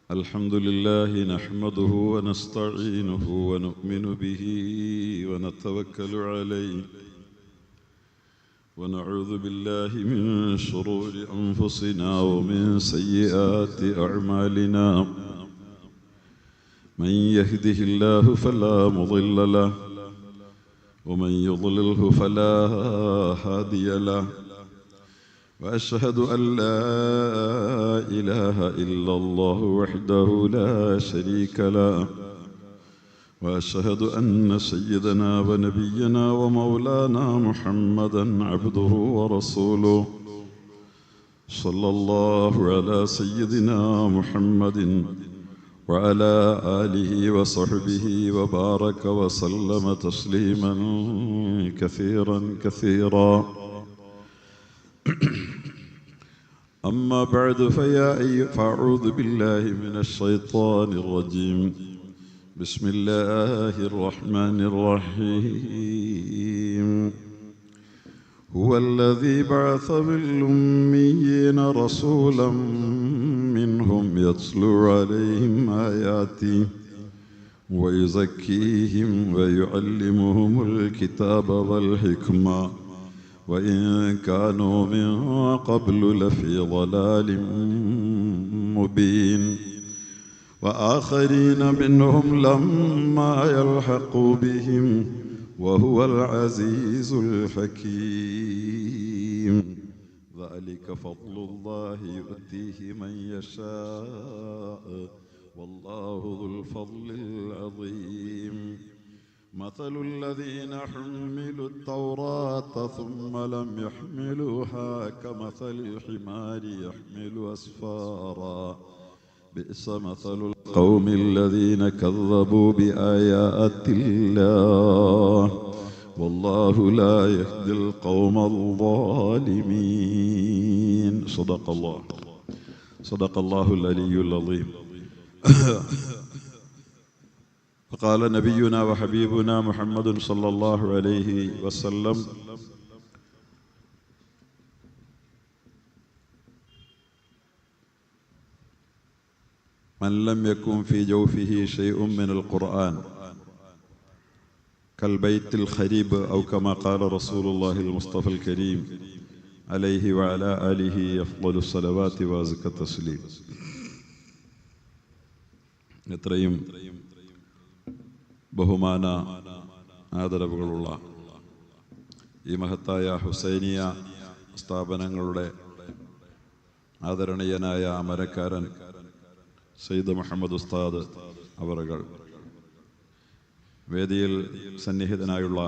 الحمد لله نحمده ونستعينه ونؤمن به ونتوكل عليه ونعوذ بالله من شرور أنفسنا ومن سيئات أعمالنا من يهده الله فلا مضل له ومن يضلله فلا هادي له وأشهد أن لا إله إلا الله وحده لا شريك له وأشهد أن سيدنا ونبينا ومولانا محمدا عبده ورسوله صلى الله على سيدنا محمد وعلى آله وصحبه وبارك وسلم تسليما كثيرا كثيرا. أما بعد فأعوذ بالله من الشيطان الرجيم. بسم الله الرحمن الرحيم. هو الذي بعث بالأميين رسولا منهم يتلو عليهم آياته ويزكيهم ويعلمهم الكتاب والحكمة وإن كانوا من قبل لفي ضلال مبين وآخرين منهم لما يلحقوا بهم وهو العزيز الحكيم. ذلك فضل الله يؤتيه من يشاء والله ذو الفضل العظيم. مثل الذين حملوا التوراة ثم لم يحملوها كمثل الحمار يحمل أسفارا بئس مثل القوم الذين كذبوا بآيات الله والله لا يهدي القوم الظالمين. صدق الله العلي العظيم. فقال نبينا وحبيبنا محمد صلى الله عليه وسلم: من لم يكن في جوفه شيء من القرآن كالبيت الخريب أو كما قال رسول الله المصطفى الكريم عليه وعلى آله أفضل الصلوات وأزكى التسليم. എത്രയും ബഹുമാന ആദരവുകളുള്ള ഈ മഹത്തായ ഹുസൈനിയ സ്ഥാപനങ്ങളുടെ ആദരണീയനായ അമരക്കാരൻ സയ്യിദ് മുഹമ്മദ് ഉസ്താദ് അവറുകൾ, വേദിയിൽ സന്നിഹിതനായുള്ള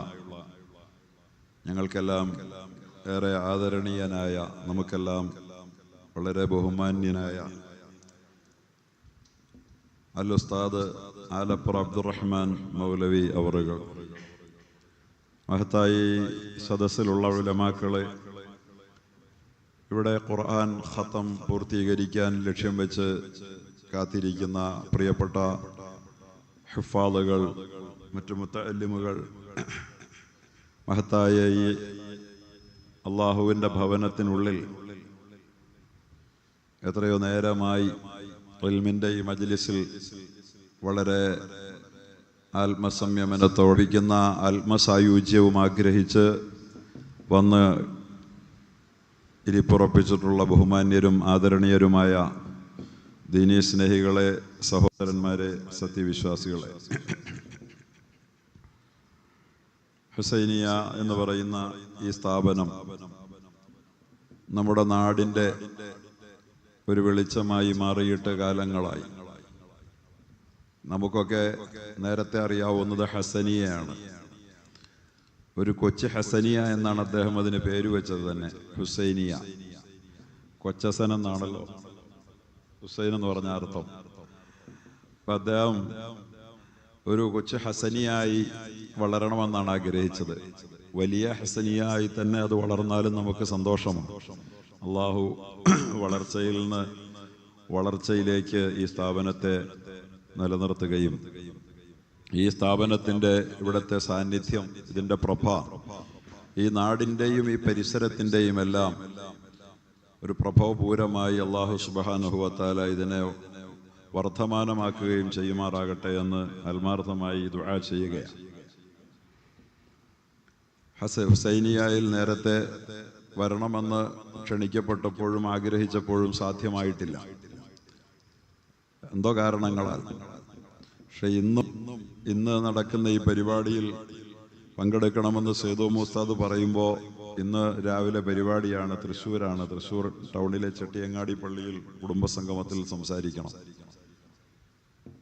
ഞങ്ങൾക്കെല്ലാം ഏറെ ആദരണീയനായ, നമുക്കെല്ലാം വളരെ ബഹുമാന്യനായ അൽ ഉസ്താദ് ആലപ്പുറ അബ്ദുറഹ്മാൻ മൗലവി അവറുകൾ, മഹത്തായി സദസ്സിലുള്ള ഉലമാക്കളെ, ഇവിടെ ഖുർആൻ ഖത്തം പൂർത്തീകരിക്കാൻ ലക്ഷ്യം വെച്ച് കാത്തിരിക്കുന്ന പ്രിയപ്പെട്ട ഹിഫാളുകൾ, മറ്റു മുത്തഅല്ലിമുകൾ, മഹത്തായ ഈ അള്ളാഹുവിൻ്റെ ഭവനത്തിനുള്ളിൽ എത്രയോ നേരമായി ഇൽമിൻ്റെ ഈ മജ്ലിസിൽ വളരെ ആത്മസംയമനത്തോടിക്കുന്ന ആത്മസായുജ്യവും ആഗ്രഹിച്ച് വന്ന് ഇരിപ്പുറപ്പിച്ചിട്ടുള്ള ബഹുമാന്യരും ആദരണീയരുമായ ദീനീ സ്നേഹികളെ, സഹോദരന്മാരെ, സത്യവിശ്വാസികളെ, ഹുസൈനിയ എന്ന് പറയുന്ന ഈ സ്ഥാപനം നമ്മുടെ നാടിൻ്റെ ഒരു വെളിച്ചമായി മാറിയിട്ട് കാലങ്ങളായി. നമുക്കൊക്കെ നേരത്തെ അറിയാവുന്നത് ഹസനിയയാണ്. ഒരു കൊച്ചു ഹസനിയ എന്നാണ് അദ്ദേഹം അതിന് പേര് വെച്ചത് തന്നെ, ഹുസൈനിയ. കൊച്ചസൻ എന്നാണല്ലോ ഹുസൈൻ എന്ന് പറഞ്ഞ അർത്ഥം. അപ്പം അദ്ദേഹം ഒരു കൊച്ചു ഹസനിയായി വളരണമെന്നാണ് ആഗ്രഹിച്ചത്. വലിയ ഹസനിയായി തന്നെ അത് വളർന്നാലും നമുക്ക് സന്തോഷമാണ്. അള്ളാഹു വളർച്ചയിൽ നിന്ന് വളർച്ചയിലേക്ക് ഈ സ്ഥാപനത്തെ നിലനിർത്തുകയും ഈ സ്ഥാപനത്തിൻ്റെ ഇവിടുത്തെ സാന്നിധ്യം, ഇതിൻ്റെ പ്രഭ ഈ നാടിൻ്റെയും ഈ പരിസരത്തിൻ്റെയും എല്ലാം ഒരു പ്രഭവപൂരമായി അല്ലാഹു സുബ്ഹാനഹു വ തആല ഇതിനെ വർദ്ധമാനമാക്കുകയും ചെയ്യുമാറാകട്ടെ എന്ന് ആത്മാർത്ഥമായി ദുആ ചെയ്യുകയാണ്. ഹുസൈനിയയിൽ നേരത്തെ വരണമെന്ന് ക്ഷണിക്കപ്പെട്ടപ്പോഴും ആഗ്രഹിച്ചപ്പോഴും സാധ്യമായിട്ടില്ല, എന്തോ കാരണങ്ങളാൽ. പക്ഷെ ഇന്ന് നടക്കുന്ന ഈ പരിപാടിയിൽ പങ്കെടുക്കണമെന്ന് സേതു ഉസ്താദ് പറയുമ്പോൾ ഇന്ന് രാവിലെ പരിപാടിയാണ്, തൃശ്ശൂരാണ്. തൃശ്ശൂർ ടൗണിലെ ചെട്ടിയങ്ങാടി പള്ളിയിൽ കുടുംബസംഗമത്തിൽ സംസാരിക്കണം.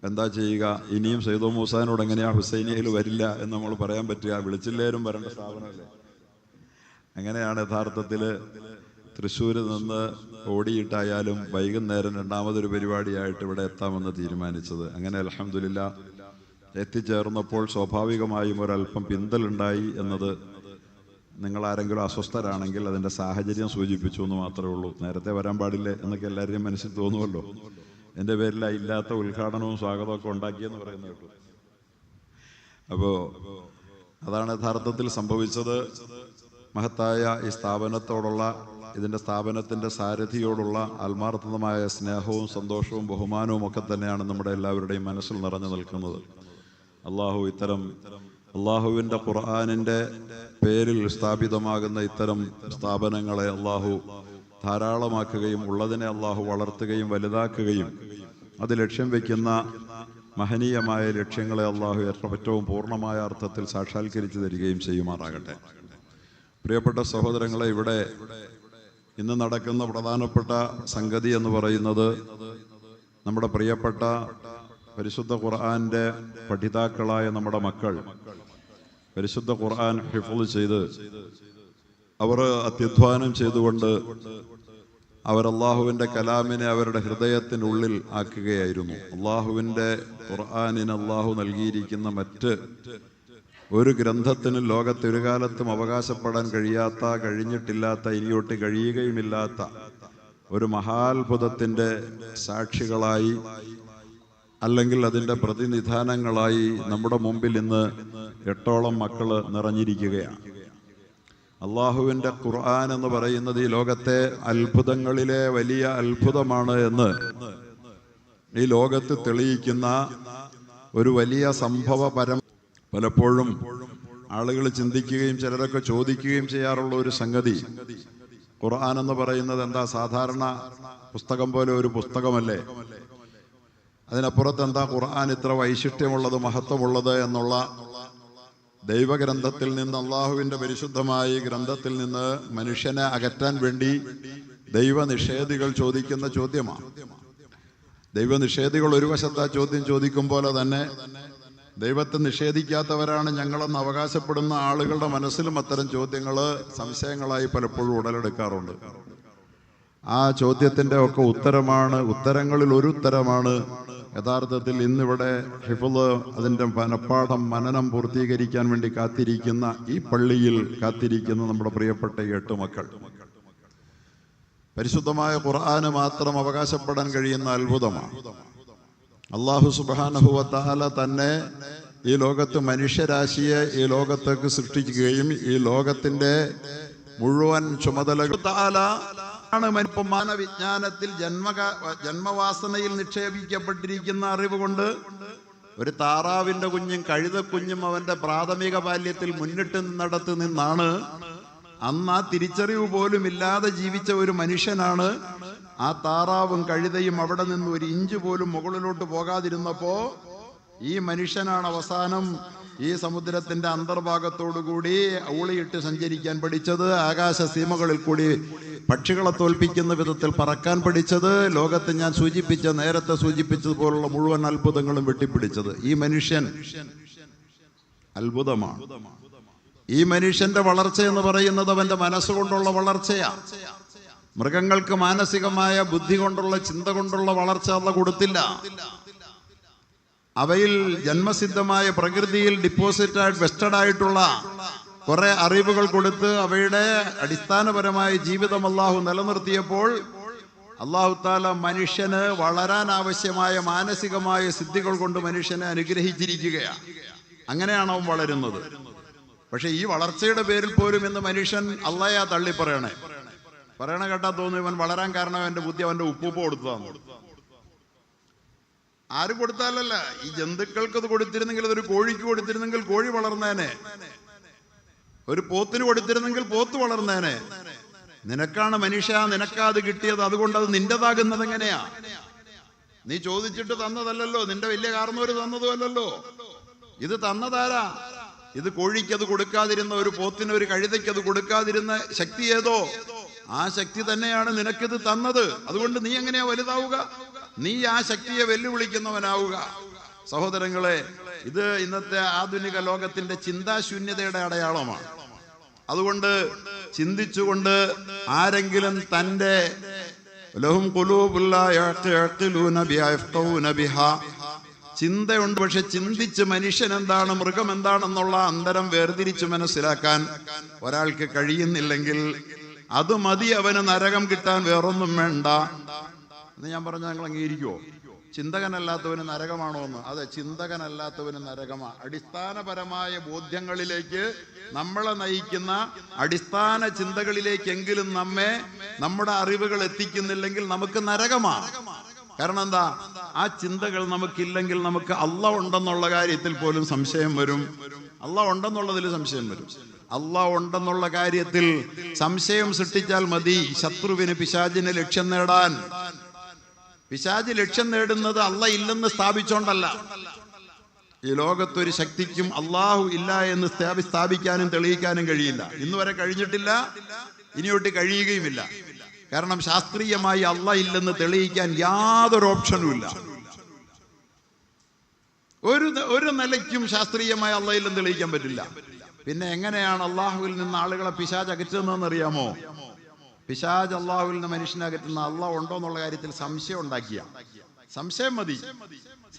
എന്താ ചെയ്യുക? ഇനിയും സേതു മൂസാനോട് എങ്ങനെയാ ഹുസൈനിയയിൽ വരില്ല എന്ന് നമ്മൾ പറയാൻ പറ്റുക? വിളിച്ചില്ലേലും വരേണ്ട സ്ഥാപനമല്ലേ. അങ്ങനെയാണ് യഥാർത്ഥത്തിൽ തൃശ്ശൂരിൽ നിന്ന് ഓടിയിട്ടായാലും വൈകുന്നേരം രണ്ടാമതൊരു പരിപാടിയായിട്ട് ഇവിടെ എത്താമെന്ന് തീരുമാനിച്ചത്. അങ്ങനെ അൽഹംദുലില്ലാഹ് എത്തിച്ചേർന്നപ്പോൾ സ്വാഭാവികമായും ഒരല്പം പിന്തലുണ്ടായി എന്നത് നിങ്ങൾ ആരെങ്കിലും അസ്വസ്ഥരാണെങ്കിൽ അതിൻ്റെ സാഹചര്യം സൂചിപ്പിച്ചു എന്ന് മാത്രമേ ഉള്ളൂ. നേരത്തെ വരാൻ പാടില്ലേ എന്നൊക്കെ എല്ലാവരുടെയും മനസ്സിൽ തോന്നുമല്ലോ. എൻ്റെ പേരിൽ ഇല്ലാത്ത ഉദ്ഘാടനവും സ്വാഗതവും ഒക്കെ ഉണ്ടാക്കിയെന്ന് പറയുന്നത് കേട്ടു. അപ്പോൾ അതാണ് യഥാർത്ഥത്തിൽ സംഭവിച്ചത്. മഹത്തായ ഈ സ്ഥാപനത്തോടുള്ള, ഇതിൻ്റെ സ്ഥാപനത്തിൻ്റെ സാരഥിയോടുള്ള ആത്മാർത്ഥമായ സ്നേഹവും സന്തോഷവും ബഹുമാനവും ഒക്കെ തന്നെയാണ് നമ്മുടെ എല്ലാവരുടെയും മനസ്സിൽ നിറഞ്ഞു നിൽക്കുന്നത്. അള്ളാഹുവിൻ്റെ ഖുർആനിൻ്റെ പേരിൽ സ്ഥാപിതമാകുന്ന ഇത്തരം സ്ഥാപനങ്ങളെ അള്ളാഹു ധാരാളമാക്കുകയും ഉള്ളതിനെ അള്ളാഹു വളർത്തുകയും വലുതാക്കുകയും അത് ലക്ഷ്യം വയ്ക്കുന്ന മഹനീയമായ ലക്ഷ്യങ്ങളെ അള്ളാഹു ഏറ്റവും പൂർണ്ണമായ അർത്ഥത്തിൽ സാക്ഷാത്കരിച്ചു തരികയും ചെയ്യുമാറാകട്ടെ. പ്രിയപ്പെട്ട സഹോദരങ്ങളെ, ഇവിടെ ഇന്ന് നടക്കുന്ന പ്രധാനപ്പെട്ട സംഗതി എന്ന് പറയുന്നത് നമ്മുടെ പ്രിയപ്പെട്ട പരിശുദ്ധ ഖുർആന്റെ പഠിതാക്കളായ നമ്മുടെ മക്കൾ പരിശുദ്ധ ഖുർആൻ ഹിഫ്ള് ചെയ്ത് അവർ അത്യധ്വാനം ചെയ്തുകൊണ്ട് അവർ അള്ളാഹുവിൻ്റെ കലാമിനെ അവരുടെ ഹൃദയത്തിനുള്ളിൽ ആക്കുകയായിരുന്നു. അള്ളാഹുവിൻ്റെ ഖുർആനിന് അള്ളാഹു നൽകിയിരിക്കുന്ന മറ്റ് ഒരു ഗ്രന്ഥത്തിനും ലോകത്ത് ഒരു കാലത്തും അവകാശപ്പെടാൻ കഴിയാത്ത, കഴിഞ്ഞിട്ടില്ലാത്ത, ഇനിയൊട്ട് കഴിയുകയുമില്ലാത്ത ഒരു മഹാത്ഭുതത്തിൻ്റെ സാക്ഷികളായി അല്ലെങ്കിൽ അതിൻ്റെ പ്രതിനിധാനങ്ങളായി നമ്മുടെ മുമ്പിൽ ഇന്ന് 8 മക്കള് നിറഞ്ഞിരിക്കുകയാണ്. അള്ളാഹുവിൻ്റെ ഖുർആൻ എന്ന് പറയുന്നത് ഈ ലോകത്തെ അത്ഭുതങ്ങളിലെ വലിയ അത്ഭുതമാണ് എന്ന് ഈ ലോകത്ത് തെളിയിക്കുന്ന ഒരു വലിയ സംഭവപരം. പലപ്പോഴും ആളുകൾ ചിന്തിക്കുകയും ചിലരൊക്കെ ചോദിക്കുകയും ചെയ്യാറുള്ള ഒരു സംഗതി, ഖുർആൻ എന്ന് പറയുന്നത് എന്താ സാധാരണ പുസ്തകം പോലെ ഒരു പുസ്തകമല്ലേ? അതിനപ്പുറത്ത് എന്താ ഖുർആൻ ഇത്ര വൈശിഷ്ട്യമുള്ളത്, മഹത്വമുള്ളത് എന്നുള്ള ദൈവഗ്രന്ഥത്തിൽ നിന്ന്, അള്ളാഹുവിൻ്റെ പരിശുദ്ധമായ ഗ്രന്ഥത്തിൽ നിന്ന് മനുഷ്യനെ അകറ്റാൻ വേണ്ടി ദൈവനിഷേധികൾ ചോദിക്കുന്ന ചോദ്യമാണ്. ദൈവനിഷേധികൾ ഒരു വശത്ത് ചോദ്യം ചോദിക്കും പോലെ തന്നെ ദൈവത്തെ നിഷേധിക്കാത്തവരാണ് ഞങ്ങളെന്ന് അവകാശപ്പെടുന്ന ആളുകളുടെ മനസ്സിലും അത്തരം ചോദ്യങ്ങൾ സംശയങ്ങളായി പലപ്പോഴും ഉടലെടുക്കാറുണ്ട്. ആ ചോദ്യത്തിൻ്റെ ഒക്കെ ഉത്തരങ്ങളിൽ ഒരു ഉത്തരമാണ് യഥാർത്ഥത്തിൽ ഇന്നിവിടെ ഹിഫ്ള് അതിൻ്റെ മനപ്പാഠം മനനം പൂർത്തീകരിക്കാൻ വേണ്ടി കാത്തിരിക്കുന്ന ഈ പള്ളിയിൽ കാത്തിരിക്കുന്ന നമ്മുടെ പ്രിയപ്പെട്ട 8 മക്കൾ. പരിശുദ്ധമായ ഖുർആന് മാത്രം അവകാശപ്പെടാൻ കഴിയുന്ന അത്ഭുതമാണ്. അല്ലാഹു സുബ്ഹാനഹു വ തആല തന്നെ ഈ ലോകത്ത് മനുഷ്യരാശിയെ ഈ ലോകത്തേക്ക് സൃഷ്ടിക്കുകയും ഈ ലോകത്തിന്റെ മുഴുവൻ ചുമതലകൾ മാനവിജ്ഞാനത്തിൽ ജന്മവാസനയിൽ നിക്ഷേപിക്കപ്പെട്ടിരിക്കുന്ന അറിവ് കൊണ്ട് ഒരു താറാവിന്റെ കുഞ്ഞും കഴുതക്കുഞ്ഞും അവന്റെ പ്രാഥമിക ബാല്യത്തിൽ മുന്നിട്ട് നിന്നിടത്ത് നിന്നാണ് അന്ന് ആ തിരിച്ചറിവ് പോലും ഇല്ലാതെ ജീവിച്ച ഒരു മനുഷ്യനാണ് ആ താറാവും കഴുതയും അവിടെ നിന്ന് 1 ഇഞ്ച് പോലും മുകളിലോട്ട് പോകാതിരുന്നപ്പോ ഈ മനുഷ്യനാണ് അവസാനം ഈ സമുദ്രത്തിന്റെ അന്തർഭാഗത്തോടുകൂടി ഊളിയിട്ട് സഞ്ചരിക്കാൻ പഠിച്ചത്, ആകാശ സീമകളിൽ കൂടി പക്ഷികളെ തോൽപ്പിക്കുന്ന വിധത്തിൽ പറക്കാൻ പഠിച്ചത്, ലോകത്ത് ഞാൻ നേരത്തെ സൂചിപ്പിച്ചതുപോലുള്ള മുഴുവൻ അത്ഭുതങ്ങളും വെട്ടിപ്പിടിച്ചത്. ഈ മനുഷ്യൻ അത്ഭുതമാണ്. ഈ മനുഷ്യന്റെ വളർച്ച എന്ന് പറയുന്നത് അവന്റെ മനസ്സുകൊണ്ടുള്ള വളർച്ചയാണ്. മൃഗങ്ങൾക്ക് മാനസികമായ ബുദ്ധി കൊണ്ടുള്ള ചിന്ത കൊണ്ടുള്ള വളർച്ച അല്ലാഹു കൊടുത്തില്ല. അവയിൽ ജന്മസിദ്ധമായ പ്രകൃതിയിൽ വെസ്റ്റഡ് ആയിട്ടുള്ള കുറെ അറിവുകൾ കൊടുത്ത് അവയുടെ അടിസ്ഥാനപരമായ ജീവിതം അല്ലാഹു നിലനിർത്തിയപ്പോൾ അല്ലാഹു തആല മനുഷ്യന് വളരാൻ ആവശ്യമായ മാനസികമായ സിദ്ധികൾ കൊണ്ട് മനുഷ്യനെ അനുഗ്രഹിച്ചിരിക്കുകയാണ്. അങ്ങനെയാണ് അവൻ വളരുന്നത്. പക്ഷെ ഈ വളർച്ചയുടെ പേരിൽ പോലും ഇന്ന് മനുഷ്യൻ അള്ളാഹയെ തള്ളി പറയണ കേട്ടാ തോന്നുന്നു ഇവൻ വളരാൻ കാരണം അവന്റെ ബുദ്ധി അവന്റെ ഉപ്പൂപ്പ കൊടുത്തതാണ്. ആരും കൊടുത്താലല്ല, ഈ ജന്തുക്കൾക്ക് അത് കൊടുത്തിരുന്നെങ്കിൽ, അതൊരു കോഴിക്ക് കൊടുത്തിരുന്നെങ്കിൽ കോഴി വളർന്നേനെ, ഒരു പോത്തിന് കൊടുത്തിരുന്നെങ്കിൽ പോത്ത് വളർന്നേനെ. നിനക്കാണ് മനുഷ്യ, നിനക്കാത് കിട്ടിയത്, അതുകൊണ്ട് അത് നിന്റേതാകുന്നത് എങ്ങനെയാ? നീ ചോദിച്ചിട്ട് തന്നതല്ലല്ലോ, നിന്റെ വലിയ കാരണവര് തന്നതുമല്ലല്ലോ. ഇത് തന്നതാരാ? ഇത് കോഴിക്ക് അത് കൊടുക്കാതിരുന്ന, ഒരു പോത്തിന്, ഒരു കഴുതയ്ക്ക് അത് കൊടുക്കാതിരുന്ന ശക്തി ഏതോ, ആ ശക്തി തന്നെയാണ് നിനക്കിത് തന്നത്. അതുകൊണ്ട് നീ എങ്ങനെയാ വലുതാവുക? നീ ആ ശക്തിയെ വെല്ലുവിളിക്കുന്നവനാവുക. സഹോദരങ്ങളെ, ഇത് ഇന്നത്തെ ആധുനിക ലോകത്തിന്റെ ചിന്താശൂന്യതയുടെ അടയാളമാണ്. അതുകൊണ്ട് ചിന്തിച്ചുകൊണ്ട് ആരെങ്കിലും തൻ്റെ ലഹും ഖുലൂബുൻ ലാ യഅഖിലൂന ബിഹാ യഫ്ഖഹൂന ബിഹാ, ചിന്തയുണ്ട്, പക്ഷെ ചിന്തിച്ച് മനുഷ്യൻ എന്താണ്, മൃഗം എന്താണെന്നുള്ള അന്തരം വേർതിരിച്ച് മനസ്സിലാക്കാൻ ഒരാൾക്ക് കഴിയുന്നില്ലെങ്കിൽ അത് മതി അവന് നരകം കിട്ടാൻ, വേറൊന്നും വേണ്ട എന്ന് ഞാൻ പറഞ്ഞാൽ ഞങ്ങൾ അംഗീകരിക്കുമോ? ചിന്തകനല്ലാത്തവന് നരകമാണോ എന്ന്? അതെ, ചിന്തകനല്ലാത്തവന് നരകമാണ്. അടിസ്ഥാനപരമായ ബോധ്യങ്ങളിലേക്ക് നമ്മളെ നയിക്കുന്ന അടിസ്ഥാന ചിന്തകളിലേക്കെങ്കിലും നമ്മെ നമ്മുടെ അറിവുകൾ എത്തിക്കുന്നില്ലെങ്കിൽ നമുക്ക് നരകമാണ്. കാരണം എന്താ? ആ ചിന്തകൾ നമുക്കില്ലെങ്കിൽ നമുക്ക് അല്ലാഹ് ഉണ്ടെന്നുള്ള കാര്യത്തിൽ പോലും സംശയം വരും. അല്ലാഹ് ഉണ്ടെന്നുള്ളതിൽ സംശയം വരും. അല്ലാഹ് ഉണ്ടെന്നുള്ള കാര്യത്തിൽ സംശയം സൃഷ്ടിച്ചാൽ മതി ശത്രുവിന്, പിശാചിന് ലക്ഷ്യം നേടാൻ. പിശാച് ലക്ഷ്യം നേടുന്നത് അല്ലാഹ് ഇല്ലെന്ന് സ്ഥാപിച്ചോണ്ടല്ല. ഈ ലോകത്തൊരു ശക്തിക്കും അല്ലാഹു ഇല്ല എന്ന് സ്ഥാപിക്കാനും തെളിയിക്കാനും കഴിയില്ല. ഇന്ന് വരെ കഴിഞ്ഞിട്ടില്ല, ഇനിയൊട്ട് കഴിയുകയുമില്ല. കാരണം ശാസ്ത്രീയമായി അല്ലാഹ് ഇല്ലെന്ന് തെളിയിക്കാൻ യാതൊരു ഓപ്ഷനും ഇല്ല. ഒരു നിലയ്ക്കും ശാസ്ത്രീയമായി അല്ലാഹ് ഇല്ലെന്ന് തെളിയിക്കാൻ പറ്റില്ല. പിന്നെ എങ്ങനെയാണ് അള്ളാഹുവിൽ നിന്ന് ആളുകളെ പിശാച് അകറ്റുന്നതെന്ന് അറിയാമോ? പിശാച് അള്ളാഹുവിൽ നിന്ന് മനുഷ്യനെ അകറ്റുന്ന അള്ളാഹ് ഉണ്ടോ എന്നുള്ള കാര്യത്തിൽ സംശയം ഉണ്ടാക്കിയ, സംശയം മതി.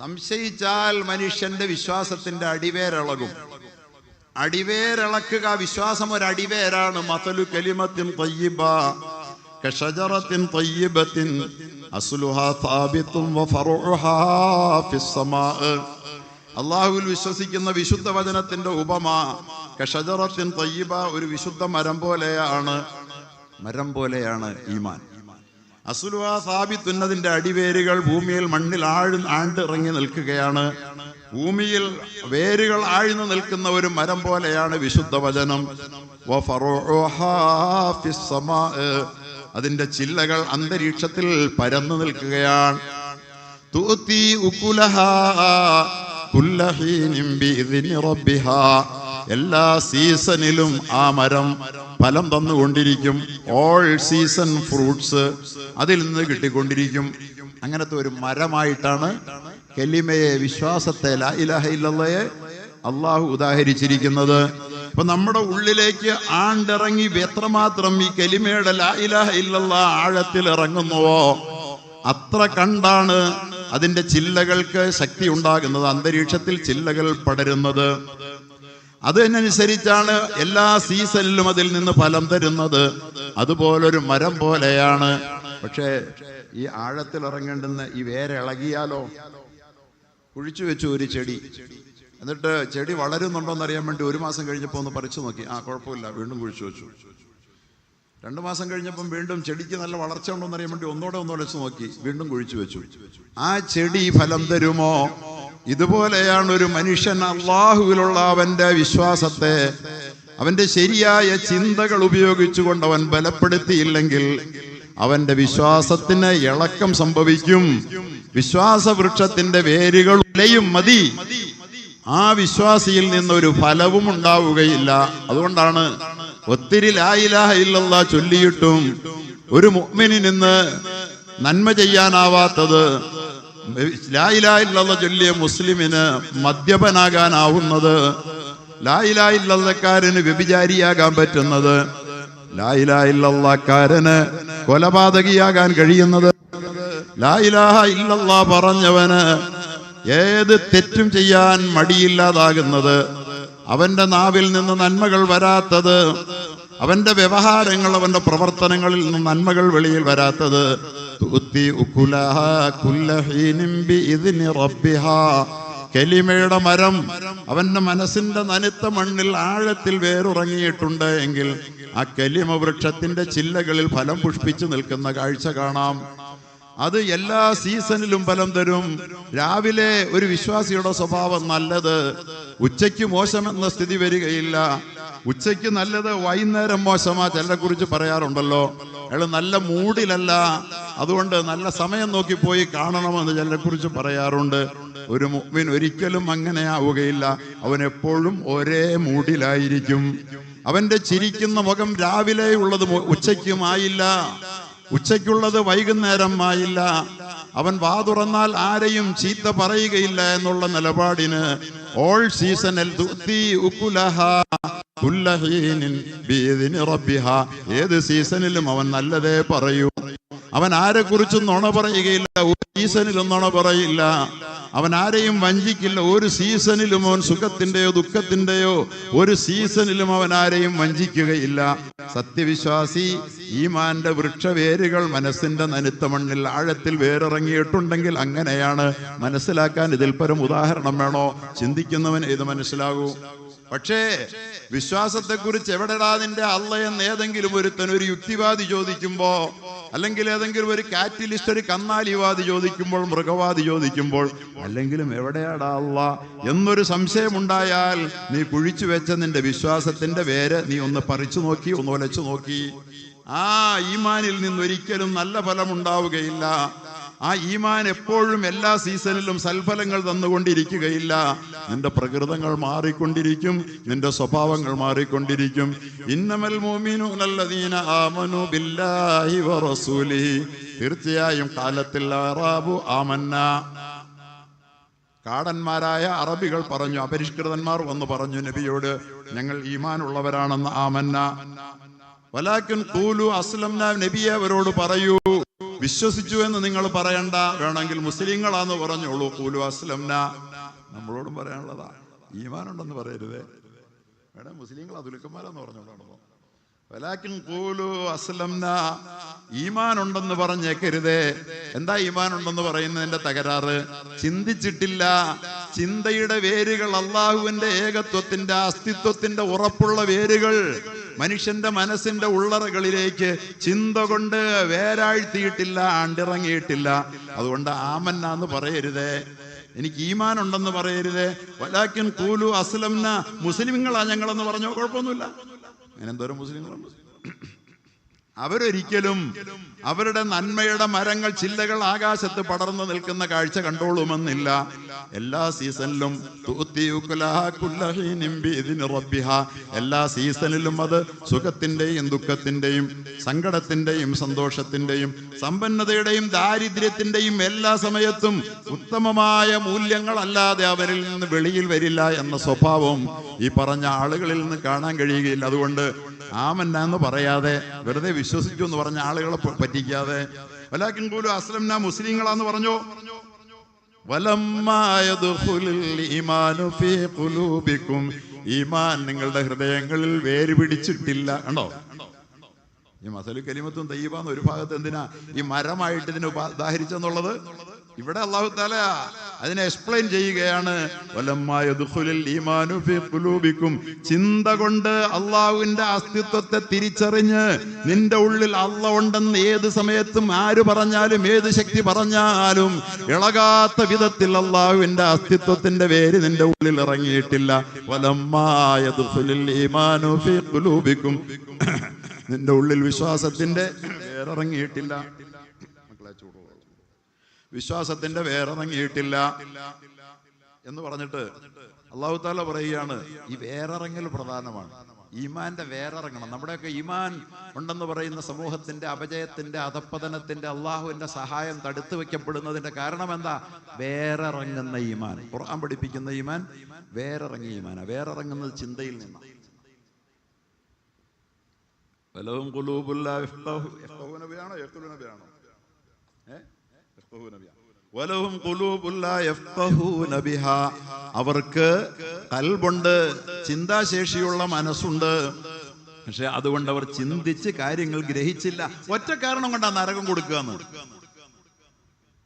സംശയിച്ചാൽ മനുഷ്യന്റെ വിശ്വാസത്തിന്റെ അടിവേരിളകും. അടിവേരിളക്കുക, വിശ്വാസം ഒരു അടിവേരാണ്. മസലു കലിമത്തിൻ തയ്യിബ കശജറത്തിൻ തയ്യിബത്തിൻ അസ്ലുഹാ സാബിത്തും വഫറുഹാ ഫിസ്സമാ. അള്ളാഹുവിൽ വിശ്വസിക്കുന്ന വിശുദ്ധ വചനത്തിന്റെ ഉപമ കശജറത്തിൻ തയ്യിബ, ഒരു വിശുദ്ധ മരം പോലെയാണ്. മരം പോലെയാണ് ഈമാൻ. അസ്ലുഹാ സാബിത്തുൻ, അതിന്റെ അടിവേരുകൾ ഭൂമിയിൽ മണ്ണിൽ ആണ്ടിറങ്ങി നിൽക്കുകയാണ്. ഭൂമിയിൽ വേരുകൾ ആഴ്ന്നു നിൽക്കുന്ന ഒരു മരം പോലെയാണ് വിശുദ്ധ വചനം. വഫറുഹാ ഫിസ്സമാ, അതിന്റെ ചില്ലകൾ അന്തരീക്ഷത്തിൽ പരന്നു നിൽക്കുകയാണ്. തുഅതി ഉകുലഹാ കുല്ല ഹീനിൻ ബിഇദ്നി റബ്ബിഹാ, എല്ലാ സീസണിലും ആ മരം ഫലം തന്നുകൊണ്ടിരിക്കും. ഓൾ സീസൺ ഫ്രൂട്ട്സ് അതിൽ നിന്ന് കിട്ടിക്കൊണ്ടിരിക്കും. അങ്ങനത്തെ ഒരു മരമായിട്ടാണ് കലിമയെ, വിശ്വാസത്തെ, ലാ ഇലാഹ ഇല്ലല്ലാഹയെ അള്ളാഹു ഉദാഹരിച്ചിരിക്കുന്നത്. അപ്പൊ നമ്മുടെ ഉള്ളിലേക്ക് ആണ്ടിറങ്ങി എത്രമാത്രം ഈ കലിമയുടെ ലാ ഇലാഹ ഇല്ലല്ലാഹ് ആഴത്തിൽ ഇറങ്ങുന്നുവോ അത്ര കണ്ടാണ് അതിന്റെ ചില്ലകൾക്ക് ശക്തി ഉണ്ടാകുന്നത്, അന്തരീക്ഷത്തിൽ ചില്ലകൾ പടരുന്നത്. അതിനനുസരിച്ചാണ് എല്ലാ സീസണിലും അതിൽ നിന്ന് ഫലം തരുന്നത്. അതുപോലൊരു മരം പോലെയാണ്. പക്ഷേ ഈ ആഴത്തിൽ ഇറങ്ങേണ്ടുന്ന ഈ വേരിളകിയാലോ? കുഴിച്ചു വെച്ചു ഒരു ചെടി, എന്നിട്ട് ചെടി വളരുന്നുണ്ടോന്ന് അറിയാൻ വേണ്ടി 1 മാസം കഴിഞ്ഞപ്പോൾ ഒന്ന് പറിച്ചു നോക്കി. കുഴപ്പമില്ല, വീണ്ടും കുഴിച്ചു വെച്ചു. 2 മാസം കഴിഞ്ഞപ്പം വീണ്ടും ചെടിക്ക് നല്ല വളർച്ച ഉണ്ടോന്ന് അറിയാൻ വേണ്ടി ഒന്നോടെ ഒളിച്ചു നോക്കി, വീണ്ടും കുഴിച്ചു വെച്ചു. ആ ചെടി ഫലം തരുമോ? ഇതുപോലെയാണ് ഒരു മനുഷ്യൻ അള്ളാഹുവിലുള്ള അവന്റെ വിശ്വാസത്തെ, അവന്റെ ശരിയായ ചിന്തകൾ ഉപയോഗിച്ചുകൊണ്ട് അവൻ ബലപ്പെടുത്തിയില്ലെങ്കിൽ അവന്റെ വിശ്വാസത്തിന് ഇളക്കം സംഭവിക്കും. വിശ്വാസ വൃക്ഷത്തിന്റെ വേരുകൾ ഉലയും മതി, ആ വിശ്വാസിയിൽ നിന്നൊരു ഫലവും ഉണ്ടാവുകയില്ല. അതുകൊണ്ടാണ് ഒത്തിരി ലാ ഇലാഹ ഇല്ലല്ലാഹ് ചൊല്ലിയിട്ടും ഒരു മുഅ്മിനിന് നിന്ന് നന്മ ചെയ്യാനാവാത്തത്. ലാ ഇലാഹ ഇല്ലല്ലാഹ് ചൊല്ലിയ മുസ്ലിമിന് മദ്യപനാകാനാവുന്നത്, ലാ ഇലാഹ ഇല്ലല്ലാഹ്ക്കാരന് വ്യഭിചാരിയാകാൻ പറ്റുന്നത്, ലാ ഇലാഹ ഇല്ലല്ലാഹ്ക്കാരന് കൊലപാതകിയാകാൻ കഴിയുന്നത്, ലാ ഇലാഹ ഇല്ലല്ലാഹ് പറഞ്ഞവന് ഏത് തെറ്റും ചെയ്യാൻ മടിയില്ലാതാകുന്നത്, അവന്റെ നാവിൽ നിന്ന് നന്മകൾ വരാത്തത്, അവന്റെ വ്യവഹാരങ്ങൾ, അവന്റെ പ്രവർത്തനങ്ങളിൽ നിന്ന് നന്മകൾ വെളിയിൽ വരാത്തത്. കലിമയുടെ മരം അവന്റെ മനസ്സിന്റെ നനുത്ത മണ്ണിൽ ആഴത്തിൽ വേരുറങ്ങിയിട്ടുണ്ട് എങ്കിൽ ആ കലിമ വൃക്ഷത്തിന്റെ ചില്ലകളിൽ ഫലം പുഷ്പിച്ചു നിൽക്കുന്ന കാഴ്ച കാണാം. അത് എല്ലാ സീസണിലും ഫലം തരും. രാവിലെ ഒരു വിശ്വാസിയുടെ സ്വഭാവം നല്ലത്, ഉച്ചയ്ക്ക് മോശമെന്ന സ്ഥിതി വരികയില്ല. ഉച്ചയ്ക്ക് നല്ലത്, വൈകുന്നേരം മോശമാ ചിലരെ കുറിച്ച് പറയാറുണ്ടല്ലോ. അയാൾ നല്ല മൂഡിലല്ല, അതുകൊണ്ട് നല്ല സമയം നോക്കി പോയി കാണണമെന്ന് ചിലരെ കുറിച്ച് പറയാറുണ്ട്. ഒരു മുഅ്മിൻ ഒരിക്കലും അങ്ങനെ ആവുകയില്ല. അവൻ എപ്പോഴും ഒരേ മൂഡിലായിരിക്കും. അവന്റെ ചിരിക്കുന്ന മുഖം രാവിലെ ഉള്ളത് ഉച്ചയ്ക്കുമായില്ല, ഉച്ചയ്ക്കുള്ളത് വൈകുന്നേരം ആയില്ല. അവൻ വാ തുറന്നാൽ ആരെയും ചീത്ത പറയുകയില്ല എന്നുള്ള നിലപാടിന് ഓൾ സീസണിൽ ഏത് സീസണിലും അവൻ നല്ലതേ പറയൂ. അവൻ ആരെ കുറിച്ചും നുണ പറയുകയില്ല, ഒരു സീസണിലും നുണ പറയില്ല. അവൻ ആരെയും വഞ്ചിക്കില്ല. ഒരു സീസണിലും അവൻ സുഖത്തിന്റെയോ ദുഃഖത്തിന്റെയോ ഒരു സീസണിലും അവൻ ആരെയും വഞ്ചിക്കുകയില്ല. സത്യവിശ്വാസി ഈമാന്റെ വൃക്ഷവേരുകൾ മനസ്സിന്റെ നനുത്ത മണ്ണിൽ ആഴത്തിൽ വേരിറങ്ങിയിട്ടുണ്ടെങ്കിൽ അങ്ങനെയാണ്. മനസ്സിലാക്കാൻ ഇതിൽ പരം ഉദാഹരണം വേണോ? ചിന്തിക്കുന്നവൻ ഇത് മനസ്സിലാകൂ. പക്ഷേ വിശ്വാസത്തെക്കുറിച്ച് എവിടെടാ നിന്റെ അള്ളയെന്ന് ഏതെങ്കിലും ഒരുത്തൻ ഒരു യുക്തിവാദി ചോദിക്കുമ്പോ, അല്ലെങ്കിൽ ഏതെങ്കിലും ഒരു കാറ്റലിസ്റ്റ്, ഒരു കന്നാലിവാദി ചോദിക്കുമ്പോൾ, മൃഗവാദി ചോദിക്കുമ്പോൾ, അല്ലെങ്കിലും എവിടെയാടാ അള്ള എന്നൊരു സംശയമുണ്ടായാൽ നീ കുഴിച്ചു വെച്ച നിന്റെ വിശ്വാസത്തിന്റെ വേര് നീ ഒന്ന് പറിച്ചു നോക്കി, ഒന്ന് ഒലച്ചു നോക്കി. ആ ഈമാനിൽ നിന്നൊരിക്കലും നല്ല ഫലം ഉണ്ടാവുകയില്ല. ആ ഈമാൻ എപ്പോഴും എല്ലാ സീസണിലും സൽഫലങ്ങൾ തന്നുകൊണ്ടിരിക്കുകയില്ല. നിന്റെ പ്രകൃതങ്ങൾ മാറിക്കൊണ്ടിരിക്കും, നിന്റെ സ്വഭാവങ്ങൾ മാറിക്കൊണ്ടിരിക്കും. ഇന്നമൽ മുഅ്മിനൂനല്ലദീന ആമനു ബില്ലാഹി വറസൂലിഹി. തീർച്ചയായും കാലത്തിൽ അറാബു ആമന്ന, കാടന്മാരായ അറബികൾ പറഞ്ഞു, അപരിഷ്കൃതന്മാർ വന്ന് പറഞ്ഞു നബിയോട്, ഞങ്ങൾ ഈമാൻ ഉള്ളവരാണെന്ന്. ആമന്ന വലാകിൻ ഖൂലു അസ്ലംന. നബിയെ അവരോട് പറയൂ, വിശ്വസിച്ചു എന്ന് നിങ്ങൾ പറയണ്ട, വേണമെങ്കിൽ മുസ്ലിങ്ങളാന്ന് പറഞ്ഞോളൂ. ഖൂലു അസ്ലംന. നമ്മളോടും പറയാനുള്ളതാ, ഈമാൻ ഉണ്ടെന്ന് പറയരുതേ. വേണം മുസ്ലിങ്ങൾ അതുലുക്കന്മാരെന്ന് പറഞ്ഞോളൂ. വലാകിൻ ഖൂലു അസ്ലംന. ഈമാൻ ഉണ്ടെന്ന് പറഞ്ഞേക്കരുതേ. എന്താ ഈമാൻ ഉണ്ടെന്ന് പറയുന്നതിന്റെ തകരാറ്? ചിന്തിച്ചിട്ടില്ല. ചിന്തയുടെ വേരുകൾ അള്ളാഹുവിന്റെ ഏകത്വത്തിന്റെ അസ്തിത്വത്തിന്റെ ഉറപ്പുള്ള വേരുകൾ മനുഷ്യന്റെ മനസ്സിന്റെ ഉള്ളറകളിലേക്ക് ചിന്ത കൊണ്ട് വേരാഴ്ത്തിയിട്ടില്ല, അണ്ടിറങ്ങിയിട്ടില്ല. അതുകൊണ്ട് ആമന്ന എന്ന് പറയരുതേ, എനിക്ക് ഈമാൻ ഉണ്ടെന്ന് പറയരുതേ. വലാകിൻ ഖൂലു അസ്ലംന. മുസ്ലിങ്ങളാ ഞങ്ങളെന്ന് പറഞ്ഞോ, കുഴപ്പമൊന്നുമില്ല. അങ്ങനെ എന്തോരം മുസ്ലിങ്ങളുണ്ട്. അവരൊരിക്കലും അവരുടെ നന്മയുടെ മരങ്ങൾ, ചില്ലകൾ ആകാശത്ത് പടർന്നു നിൽക്കുന്ന കാഴ്ച കണ്ടോളുമെന്നില്ല. എല്ലാ സീസണിലും എല്ലാ സീസണിലും അത് സുഖത്തിന്റെയും ദുഃഖത്തിന്റെയും സങ്കടത്തിന്റെയും സന്തോഷത്തിന്റെയും സമ്പന്നതയുടെയും ദാരിദ്ര്യത്തിന്റെയും എല്ലാ സമയത്തും ഉത്തമമായ മൂല്യങ്ങളല്ലാതെ അവരിൽ നിന്ന് വെളിയിൽ വരില്ല എന്ന സ്വഭാവം ഈ പറഞ്ഞ ആളുകളിൽ നിന്ന് കാണാൻ കഴിയുകയില്ല. അതുകൊണ്ട് ആമന്ന എന്ന് പറയാതെ, വെറുതെ വിശ്വസിച്ചു എന്ന് പറഞ്ഞ ആളുകളെ പറ്റിക്കാതെ, വലാകിൻ ഖൂലു അസ്ലംന, മുസ്ലിങ്ങളാന്ന് പറഞ്ഞോ. വലമ്മാ യദ്ഖുലുൽ ഈമാനു ഫീ ഖുലൂബിക്കും. ഈമാൻ നിങ്ങളുടെ ഹൃദയങ്ങളിൽ വേര് പിടിച്ചിട്ടില്ല. കണ്ടോ, ഈ മസലു കലിമത്തും തയ്യിബാന്ന് ഒരു ഭാഗത്ത് എന്തിനാ ഈ മരമായിട്ട് ഇതിനെ ഉദാഹരിച്ചെന്നുള്ളത്? ഇവിടെ അല്ലാഹു തആല അതിനെ എക്സ്പ്ലെയിൻ ചെയ്യുകയാണ്. വലമ്മാ യദ്ഖുലുൽ ഈമാനു ഫീ ഖുലൂബിക്കും. ചിന്ത കൊണ്ട് അള്ളാഹുവിന്റെ അസ്തിത്വത്തെ തിരിച്ചറിഞ്ഞ് നിന്റെ ഉള്ളിൽ അല്ലാഹ് ഉണ്ടെന്ന് ഏത് സമയത്തും ആര് പറഞ്ഞാലും ഏത് ശക്തി പറഞ്ഞാലും ഇളകാത്ത വിധത്തിൽ അള്ളാഹുവിന്റെ അസ്തിത്വത്തിന്റെ വേര് നിന്റെ ഉള്ളിൽ ഇറങ്ങിയിട്ടില്ല. വലമ്മാ യദ്ഖുലുൽ ഈമാനു ഫീ ഖുലൂബിക്കും. നിന്റെ ഉള്ളിൽ വിശ്വാസത്തിന്റെ വേരിറങ്ങിയിട്ടില്ല. വിശ്വാസത്തിന്റെ വേരിറങ്ങിയിട്ടില്ല എന്ന് പറഞ്ഞിട്ട് അല്ലാഹു തആല പറയുകയാണ്, ഈ വേരിറങ്ങൽ പ്രധാനമാണ്. ഈമാന്റെ വേരിറങ്ങണം. നമ്മുടെയൊക്കെ ഈമാൻ ഉണ്ടെന്ന് പറയുന്ന സമൂഹത്തിന്റെ അപജയത്തിന്റെ, അധപ്പതനത്തിന്റെ, അള്ളാഹുവിന്റെ സഹായം തടുത്തു വെക്കപ്പെടുന്നതിന്റെ കാരണം എന്താ? വേരിറങ്ങുന്ന ഈമാൻ. ഖുർആൻ പഠിപ്പിക്കുന്ന ഈമാൻ വേരിറങ്ങിയ ഈമാനാണ്. വേരിറങ്ങുന്നത് ചിന്തയിൽ നിന്നാണ്. വലഹും ഖുലൂബുൻ ലാ യഫ്ഖഹൂന ബിഹാണോ യഖൂലൂന ബിഹാണോ? വലഹും ഖുലൂബുൻ ലാ യഫ്ഖഹൂന ബിഹാ. അവർക്ക് ഖൽബുണ്ട്, ചിന്താശേഷിയുള്ള മനസ്സുണ്ട്. പക്ഷെ അതുകൊണ്ട് അവർ ചിന്തിച്ച് കാര്യങ്ങൾ ഗ്രഹിച്ചില്ല. ഒറ്റ കാരണം കൊണ്ടാണ് നരകം കൊടുക്കുകയെന്ന്.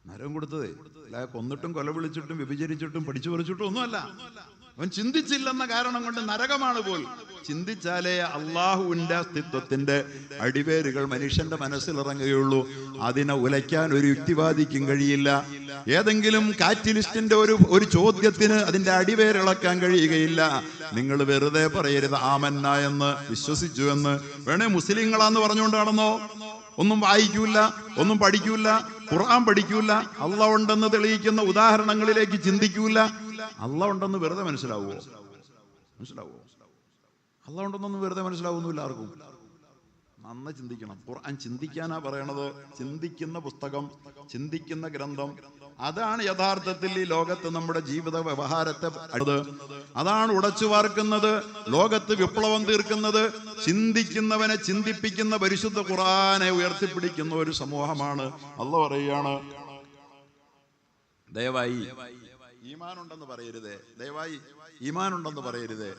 നരകം കൊടുത്തതേ അല്ല കൊന്നിട്ടും കൊല വിളിച്ചിട്ടും വ്യഭിചരിച്ചിട്ടും പഠിച്ചു പറിച്ചിട്ടും ഒന്നുമല്ല. അവൻ ചിന്തിച്ചില്ലെന്ന കാരണം കൊണ്ട് നരകമാണ് പോൽ. ചിന്തിച്ചാലേ അള്ളാഹുവിന്റെ അസ്തിത്വത്തിന്റെ അടിവേരുകൾ മനുഷ്യന്റെ മനസ്സിലിറങ്ങുകയുള്ളൂ. അതിനെ ഉലയ്ക്കാൻ ഒരു യുക്തിവാദിക്കും കഴിയില്ല. ഏതെങ്കിലും കാറ്റലിസ്റ്റിന്റെ ഒരു ചോദ്യത്തിന് അതിന്റെ അടിവേരിളക്കാൻ കഴിയുകയില്ല. നിങ്ങൾ വെറുതെ പറയരുത് ആമന്ന എന്ന്, വിശ്വസിച്ചു എന്ന്. വേണേ മുസ്ലിങ്ങളാന്ന് പറഞ്ഞുകൊണ്ടാണെന്നോ ഒന്നും വായിക്കൂല, ഒന്നും പഠിക്കൂല, ഖുർആൻ പഠിക്കൂല, അള്ളാഹ് ഉണ്ടെന്ന് തെളിയിക്കുന്ന ഉദാഹരണങ്ങളിലേക്ക് ചിന്തിക്കൂല. അള്ളാഹ് ഉണ്ടെന്ന് വെറുതെ മനസ്സിലാവോ? അള്ളാഹ് ഉണ്ടെന്നൊന്നും വെറുതെ മനസ്സിലാവുന്നില്ല ആർക്കും. നന്നായി ചിന്തിക്കണം. ഖുർആൻ ചിന്തിക്കാനാ പറയണത്. ചിന്തിക്കുന്ന പുസ്തകം, ചിന്തിക്കുന്ന ഗ്രന്ഥം, അതാണ് യഥാർത്ഥത്തിൽ ഈ ലോകത്ത് നമ്മുടെ ജീവിത വ്യവഹാരത്തെ അതാണ് ഉടച്ചു വാർക്കുന്നത്, ലോകത്ത് വിപ്ലവം തീർക്കുന്നത്. ചിന്തിക്കുന്നവനെ ചിന്തിപ്പിക്കുന്ന പരിശുദ്ധ ഖുർആനെ ഉയർത്തിപ്പിടിക്കുന്ന ഒരു സമൂഹമാണ്. അല്ലാഹു പറയുകയാണ്, ദയവായി ഈമാനുണ്ടെന്ന് പറയരുതേ, ദയവായി ഈമാനുണ്ടെന്ന് പറയരുതേ.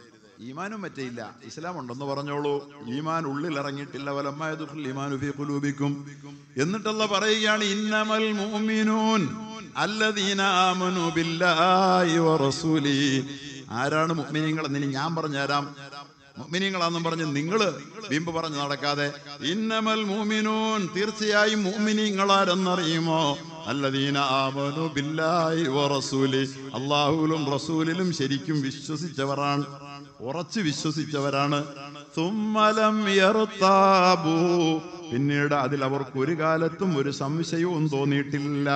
ഈമാനും പറ്റയില്ല, ഇസ്ലാം ഉണ്ടെന്ന് പറഞ്ഞോളൂ. ഈമാൻ ഉള്ളിൽ ഇറങ്ങിയിട്ടില്ല. വലമ്മാ യദ്ഖുൽ ഈമാനു ഫീ ഖുലൂബിക്കും. എന്നിട്ടല്ല പറയുകയാണ്, ഇന്നമൽ മുഅ്മിനൂൻ അല്ലദീന ആമനു ബില്ലാഹി വറസൂലിഹി. ആരാണ് മുഅ്മിനീങ്ങൾ എന്ന് ഞാൻ പറഞ്ഞുതരാം. മുഅ്മിനീങ്ങളാന്നും പറഞ്ഞ് നിങ്ങൾ വീമ്പ് പറഞ്ഞ് നടക്കാതെ, ഇന്നമൽ മുഅ്മിനൂൻ, തീർച്ചയായും മുഅ്മിനീങ്ങളാരെന്നറിയുമോ? അല്ലദീന ആമനു ബില്ലാഹി വറസൂലിഹി, അല്ലാഹുവിലും റസൂലിലും ശരിക്കും വിശ്വസിച്ചവരാണ്, ഉറച്ചു വിശ്വസിച്ചവരാണ്. സുമ്മലം യർതാബു, പിന്നീട് അതിൽ അവർക്ക് ഒരു കാലത്തും ഒരു സംശയവും തോന്നിയിട്ടില്ല.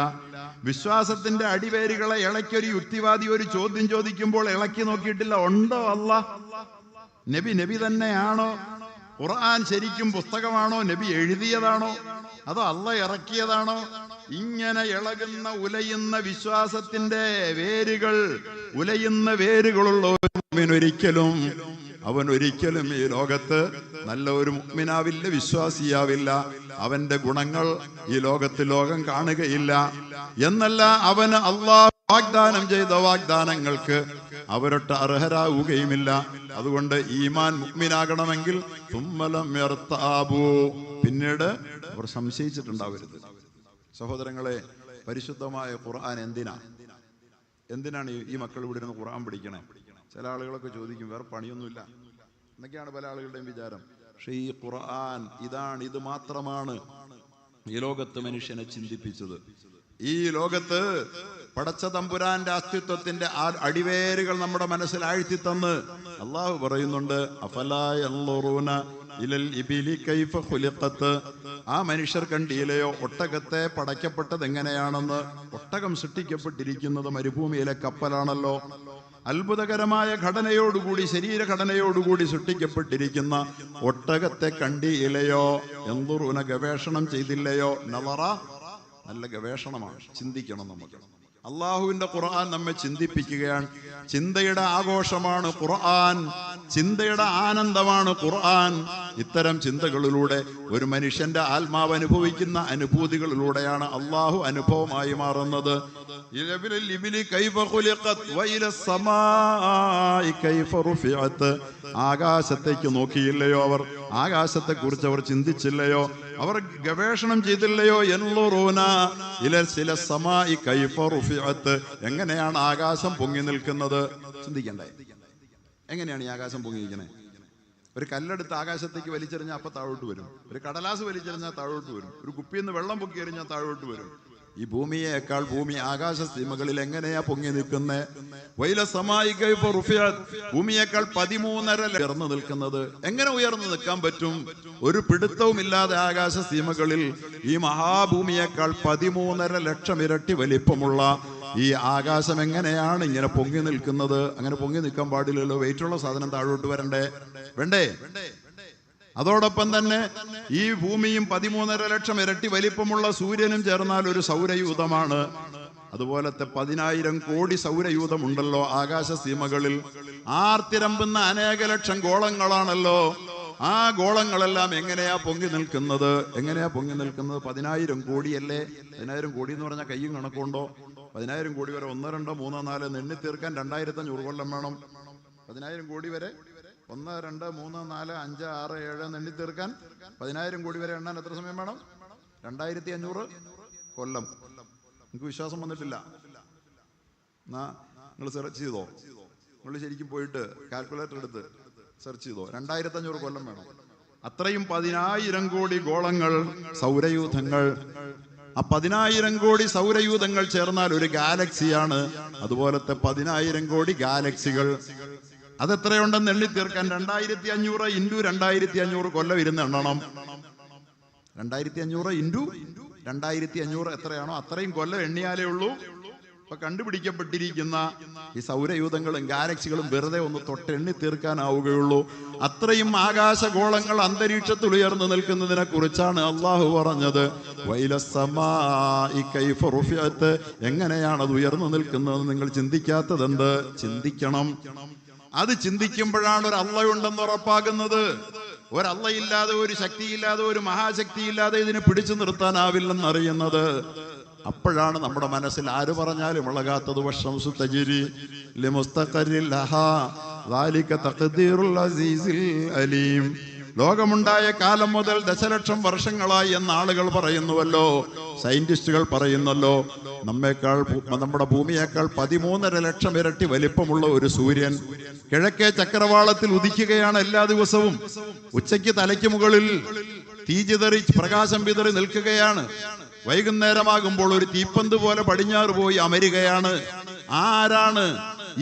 വിശ്വാസത്തിന്റെ അടിവേരുകളെ ഇളക്കൊരു യുക്തിവാദി ഒരു ചോദ്യം ചോദിക്കുമ്പോൾ ഇളക്കി നോക്കിയിട്ടില്ല. ഉണ്ടോ അല്ലാഹ്? നബി തന്നെയാണോ? ഖുർആൻ ശരിക്കും പുസ്തകമാണോ? നബി എഴുതിയതാണോ? അതോ അല്ലാഹ് ഇറക്കിയതാണോ? ഇങ്ങനെ ഇളകുന്ന ഉലയുന്ന വിശ്വാസത്തിന്റെ വേരുകൾ, ഉലയുന്ന വേരുകളുള്ള അവൻ ഒരിക്കലും ഈ ലോകത്ത് നല്ല ഒരു മുഅ്മിനാവില്ല, വിശ്വാസിയാവില്ല. അവന്റെ ഗുണങ്ങൾ ഈ ലോകത്ത് ലോകം കാണുകയില്ല. എന്നല്ല, അവന് അല്ലാഹ് വാഗ്ദാനം ചെയ്ത വാഗ്ദാനങ്ങൾക്ക് അവരൊട്ട് അർഹരാവുകയുമില്ല. അതുകൊണ്ട് ഈമാൻ മുഅ്മിനാകണമെങ്കിൽ തുമ്മലം യർതാബു, പിന്നീട് അവർ സംശയിച്ചിട്ടുണ്ടാവരുത്. സഹോദരങ്ങളെ, പരിശുദ്ധമായ ഖുർആൻ എന്തിനാണ് ഈ മക്കൾ ഇവിടെ ഇരുന്ന് ഖുർആൻ പഠിക്കണേ? ചില ആളുകളൊക്കെ ചോദിക്കും, വേറെ പണിയൊന്നുമില്ല എന്നൊക്കെയാണ് പല ആളുകളുടെയും വിചാരം. പക്ഷെ ഈ ഖുർആൻ ഇത് മാത്രമാണ് ഈ ലോകത്ത് മനുഷ്യനെ ചിന്തിപ്പിച്ചത്. ഈ ലോകത്ത് പടച്ച തമ്പുരാന്റെ അസ്തിത്വത്തിന്റെ അടിവേരുകൾ നമ്മുടെ മനസ്സിൽ ആഴ്ത്തി തന്ന് അള്ളാഹു പറയുന്നുണ്ട്, അഫലാ യൻളുറൂന ഇലൽ ഇബിലി കൈഫ ഖുലിഖത്. ആ മനുഷ്യർ കണ്ടില്ലയോ ഒട്ടകത്തെ പടയ്ക്കപ്പെട്ടത് എങ്ങനെയാണെന്ന്? ഒട്ടകം സൃഷ്ടിക്കപ്പെട്ടിരിക്കുന്നത് മരുഭൂമിയിലെ കപ്പലാണല്ലോ. അത്ഭുതകരമായ ഘടനയോടുകൂടി, ശരീരഘടനയോടുകൂടി സൃഷ്ടിക്കപ്പെട്ടിരിക്കുന്ന ഒട്ടകത്തെ കണ്ടില്ലയോ? എന്തുറൂന, ഗവേഷണം ചെയ്തില്ലയോ? നളറ, നല്ല ഗവേഷണമാണ്. ചിന്തിക്കണം. നമുക്ക് അള്ളാഹുവിന്റെ ഖുർആൻ നമ്മെ ചിന്തിപ്പിക്കുകയാണ്. ചിന്തയുടെ ആഘോഷമാണ് ഖുർആൻ, ചിന്തയുടെ ആനന്ദമാണ് ഖുർആൻ. ഇത്തരം ചിന്തകളിലൂടെ ഒരു മനുഷ്യന്റെ ആത്മാവ് അനുഭവിക്കുന്ന അനുഭൂതികളിലൂടെയാണ് അള്ളാഹു അനുഭവമായി മാറുന്നത്. ആകാശത്തേക്ക് നോക്കിയില്ലയോ അവർ? ആകാശത്തെ കുറിച്ച് അവർ ചിന്തിച്ചില്ലയോ? അവർ ഗവേഷണം ചെയ്തില്ലയോ? എങ്ങനെയാണ് ആകാശം പൊങ്ങി നിൽക്കുന്നത്? ചിന്തിക്കണ്ടേ? എങ്ങനെയാണ് ഈ ആകാശം പൊങ്ങിയിരിക്കണേ? ഒരു കല്ലെടുത്ത് ആകാശത്തേക്ക് വലിച്ചെറിഞ്ഞാൽ അപ്പൊ താഴോട്ട് വരും. ഒരു കടലാസ് വലിച്ചെറിഞ്ഞാൽ താഴോട്ട് വരും. ഒരു കുപ്പിയിൽ നിന്ന് വെള്ളം പൊക്കി എറിഞ്ഞാൽ താഴോട്ട് വരും. ഈ ഭൂമിയേക്കാൾ ഭൂമി ആകാശ സീമകളിൽ എങ്ങനെയാ പൊങ്ങി നിൽക്കുന്നേ? ഭൂമിയേക്കാൾ 13.5 ഉയർന്നു നിൽക്കുന്നത്. എങ്ങനെ ഉയർന്നു നിൽക്കാൻ പറ്റും? ഒരു പിടുത്തവും ഇല്ലാതെ ആകാശ സീമകളിൽ ഈ മഹാഭൂമിയേക്കാൾ 13.5 ലക്ഷം ഇരട്ടി വലിപ്പമുള്ള ഈ ആകാശം എങ്ങനെയാണ് ഇങ്ങനെ പൊങ്ങി നിൽക്കുന്നത്? അങ്ങനെ പൊങ്ങി നിൽക്കാൻ പാടില്ലല്ലോ. വെയിറ്റുള്ള സാധനം താഴോട്ട് വേണ്ടേ? അതോടൊപ്പം തന്നെ ഈ ഭൂമിയും 13.5 ലക്ഷം ഇരട്ടി വലിപ്പമുള്ള സൂര്യനും ചേർന്നാൽ ഒരു സൗരയൂഥമാണ്. അതുപോലത്തെ 10,000 കോടി സൗരയൂഥമുണ്ടല്ലോ ആകാശ സീമകളിൽ. ആർത്തിരമ്പുന്ന അനേക ലക്ഷം ഗോളങ്ങളാണല്ലോ. ആ ഗോളങ്ങളെല്ലാം എങ്ങനെയാ പൊങ്ങി നിൽക്കുന്നത്? 10,000 കോടിയല്ലേ? 10,000 കോടി എന്ന് പറഞ്ഞാൽ കയ്യും കണക്കുണ്ടോ? 10,000 കോടി വരെ 1, 2, 3, 4 എണ്ണി തീർക്കാൻ 2500 കൊല്ലം വേണം. 10,000 കോടി വരെ 1, 2, 3, 4, 5, 6, 7 എണ്ണി തീർക്കാൻ 10,000 കോടി വരെ എണ്ണാൻ എത്ര സമയം വേണം? 2500 കൊല്ലം. നിങ്ങൾക്ക് വിശ്വാസം വന്നിട്ടില്ല? നിങ്ങൾ സെർച്ച് ചെയ്തോ? നിങ്ങൾ ശരിക്കും പോയിട്ട് കാൽക്കുലേറ്റർ എടുത്ത് സെർച്ച് ചെയ്തോ, 2500 കൊല്ലം വേണം. അത്രയും 10,000 കോടി ഗോളങ്ങൾ, സൗരയൂഥങ്ങൾ. ആ 10,000 കോടി സൗരയൂഥങ്ങൾ ചേർന്നാൽ ഒരു ഗാലക്സിയാണ്. അതുപോലത്തെ 10,000 കോടി ഗാലക്സികൾ. അതെത്രയുണ്ടെന്ന് എണ്ണി തീർക്കാൻ 2500 ഇൻറ്റു 2500 കൊല്ലം ഇരുന്ന് എണ്ണണം. 2500 ഇൻറ്റു 2500 എത്രയാണോ അത്രയും കൊല്ലം എണ്ണിയാലേ ഉള്ളൂ ഇപ്പൊ കണ്ടുപിടിക്കപ്പെട്ടിരിക്കുന്ന ഈ സൗരയൂഥങ്ങളും ഗാലക്സികളും വെറുതെ ഒന്ന് തൊട്ടെണ്ണി തീർക്കാനാവുകയുള്ളൂ. അത്രയും ആകാശഗോളങ്ങൾ അന്തരീക്ഷത്തിൽ ഉയർന്നു നിൽക്കുന്നതിനെ കുറിച്ചാണ് അള്ളാഹു പറഞ്ഞത്. എങ്ങനെയാണ് അത് ഉയർന്നു നിൽക്കുന്നത് നിങ്ങൾ ചിന്തിക്കാത്തതെന്ത്? ചിന്തിക്കണം. അത് ചിന്തിക്കുമ്പോഴാണ് ഒരു അള്ളയുണ്ടെന്ന് ഉറപ്പാകുന്നത്. ഒരള്ളയില്ലാതെ, ഒരു ശക്തിയില്ലാതെ, ഒരു മഹാശക്തിയില്ലാതെ ഇതിനെ പിടിച്ചു നിർത്താനാവില്ലെന്നറിയുന്നത്. അപ്പോഴാണ് നമ്മുടെ മനസ്സിൽ ആര് പറഞ്ഞാലും ഇളകാത്തത്. വശംസു തജ്രി ലിമുസ്തഖറിൽ ലഹാ ദാലിക തഖ്ദീറുൽ അസീസിൽ അലീം. ലോകമുണ്ടായ കാലം മുതൽ ദശലക്ഷം വർഷങ്ങളായി എന്ന ആളുകൾ പറയുന്നുവല്ലോ, സയന്റിസ്റ്റുകൾ പറയുന്നല്ലോ. നമ്മുടെ ഭൂമിയേക്കാൾ 13.5 ലക്ഷം ഇരട്ടി വലിപ്പമുള്ള ഒരു സൂര്യൻ കിഴക്കേ ചക്രവാളത്തിൽ ഉദിക്കുകയാണ് എല്ലാ ദിവസവും. ഉച്ചയ്ക്ക് തലയ്ക്ക് മുകളിൽ തീജിതറി പ്രകാശം വിതറി നിൽക്കുകയാണ്. വൈകുന്നേരമാകുമ്പോൾ ഒരു തീപ്പന്ത് പോലെ പടിഞ്ഞാറ് പോയി അമരുകയാണ്. ആരാണ്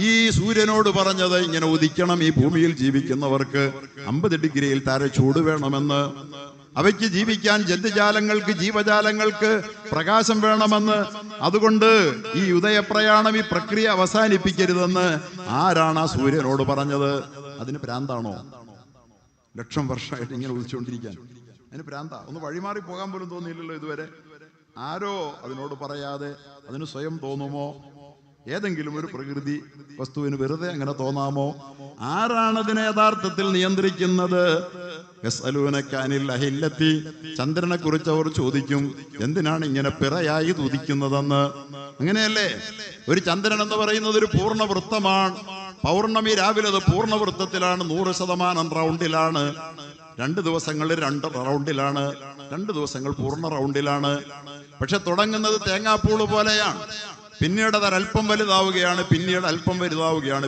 ഈ സൂര്യനോട് പറഞ്ഞത് ഇങ്ങനെ ഉദിക്കണം, ഈ ഭൂമിയിൽ ജീവിക്കുന്നവർക്ക് 50 ഡിഗ്രിയിൽ താഴെ ചൂട് വേണമെന്ന്, അവയ്ക്ക് ജീവിക്കാൻ ജന്തുജാലങ്ങൾക്ക്, ജീവജാലങ്ങൾക്ക് പ്രകാശം വേണമെന്ന്, അതുകൊണ്ട് ഈ ഉദയപ്രയാണം, ഈ പ്രക്രിയ അവസാനിപ്പിക്കരുതെന്ന് ആരാണ് ആ സൂര്യനോട് പറഞ്ഞത്? അതിന് ഭ്രാന്താണോ? ലക്ഷം വർഷമായിട്ട് ഇങ്ങനെ ഉദിച്ചുകൊണ്ടിരിക്കാൻ അതിന് ഭ്രാന്താ? ഒന്ന് വഴിമാറി പോകാൻ പോലും തോന്നിയില്ലല്ലോ ഇതുവരെ. ആരോ അതിനോട് പറയാതെ അതിന് സ്വയം തോന്നുമോ? ഏതെങ്കിലും ഒരു പ്രകൃതി വസ്തുവിന് വെറുതെ അങ്ങനെ തോന്നാമോ? ആരാണതിനെ യഥാർത്ഥത്തിൽ നിയന്ത്രിക്കുന്നത്? ചന്ദ്രനെ കുറിച്ച് അവർ ചോദിക്കും, എന്തിനാണ് ഇങ്ങനെ പിറയായി ഉദിക്കുന്നതെന്ന്. അങ്ങനെയല്ലേ? ഒരു ചന്ദ്രൻ എന്ന് പറയുന്നത് ഒരു പൂർണ്ണവൃത്തമാണ്. പൗർണമി രാവിലെ അത് പൂർണ്ണവൃത്തത്തിലാണ്, 100% റൗണ്ടിലാണ്. 2 ദിവസങ്ങളിൽ 2 റൗണ്ടിലാണ്, 2 ദിവസങ്ങൾ പൂർണ്ണ റൗണ്ടിലാണ്. പക്ഷെ തുടങ്ങുന്നത് തേങ്ങാപ്പൂള് പോലെയാണ്. പിന്നീട് അത് അല്പം വലുതാവുകയാണ്, പിന്നീട് അല്പം വലുതാവുകയാണ്,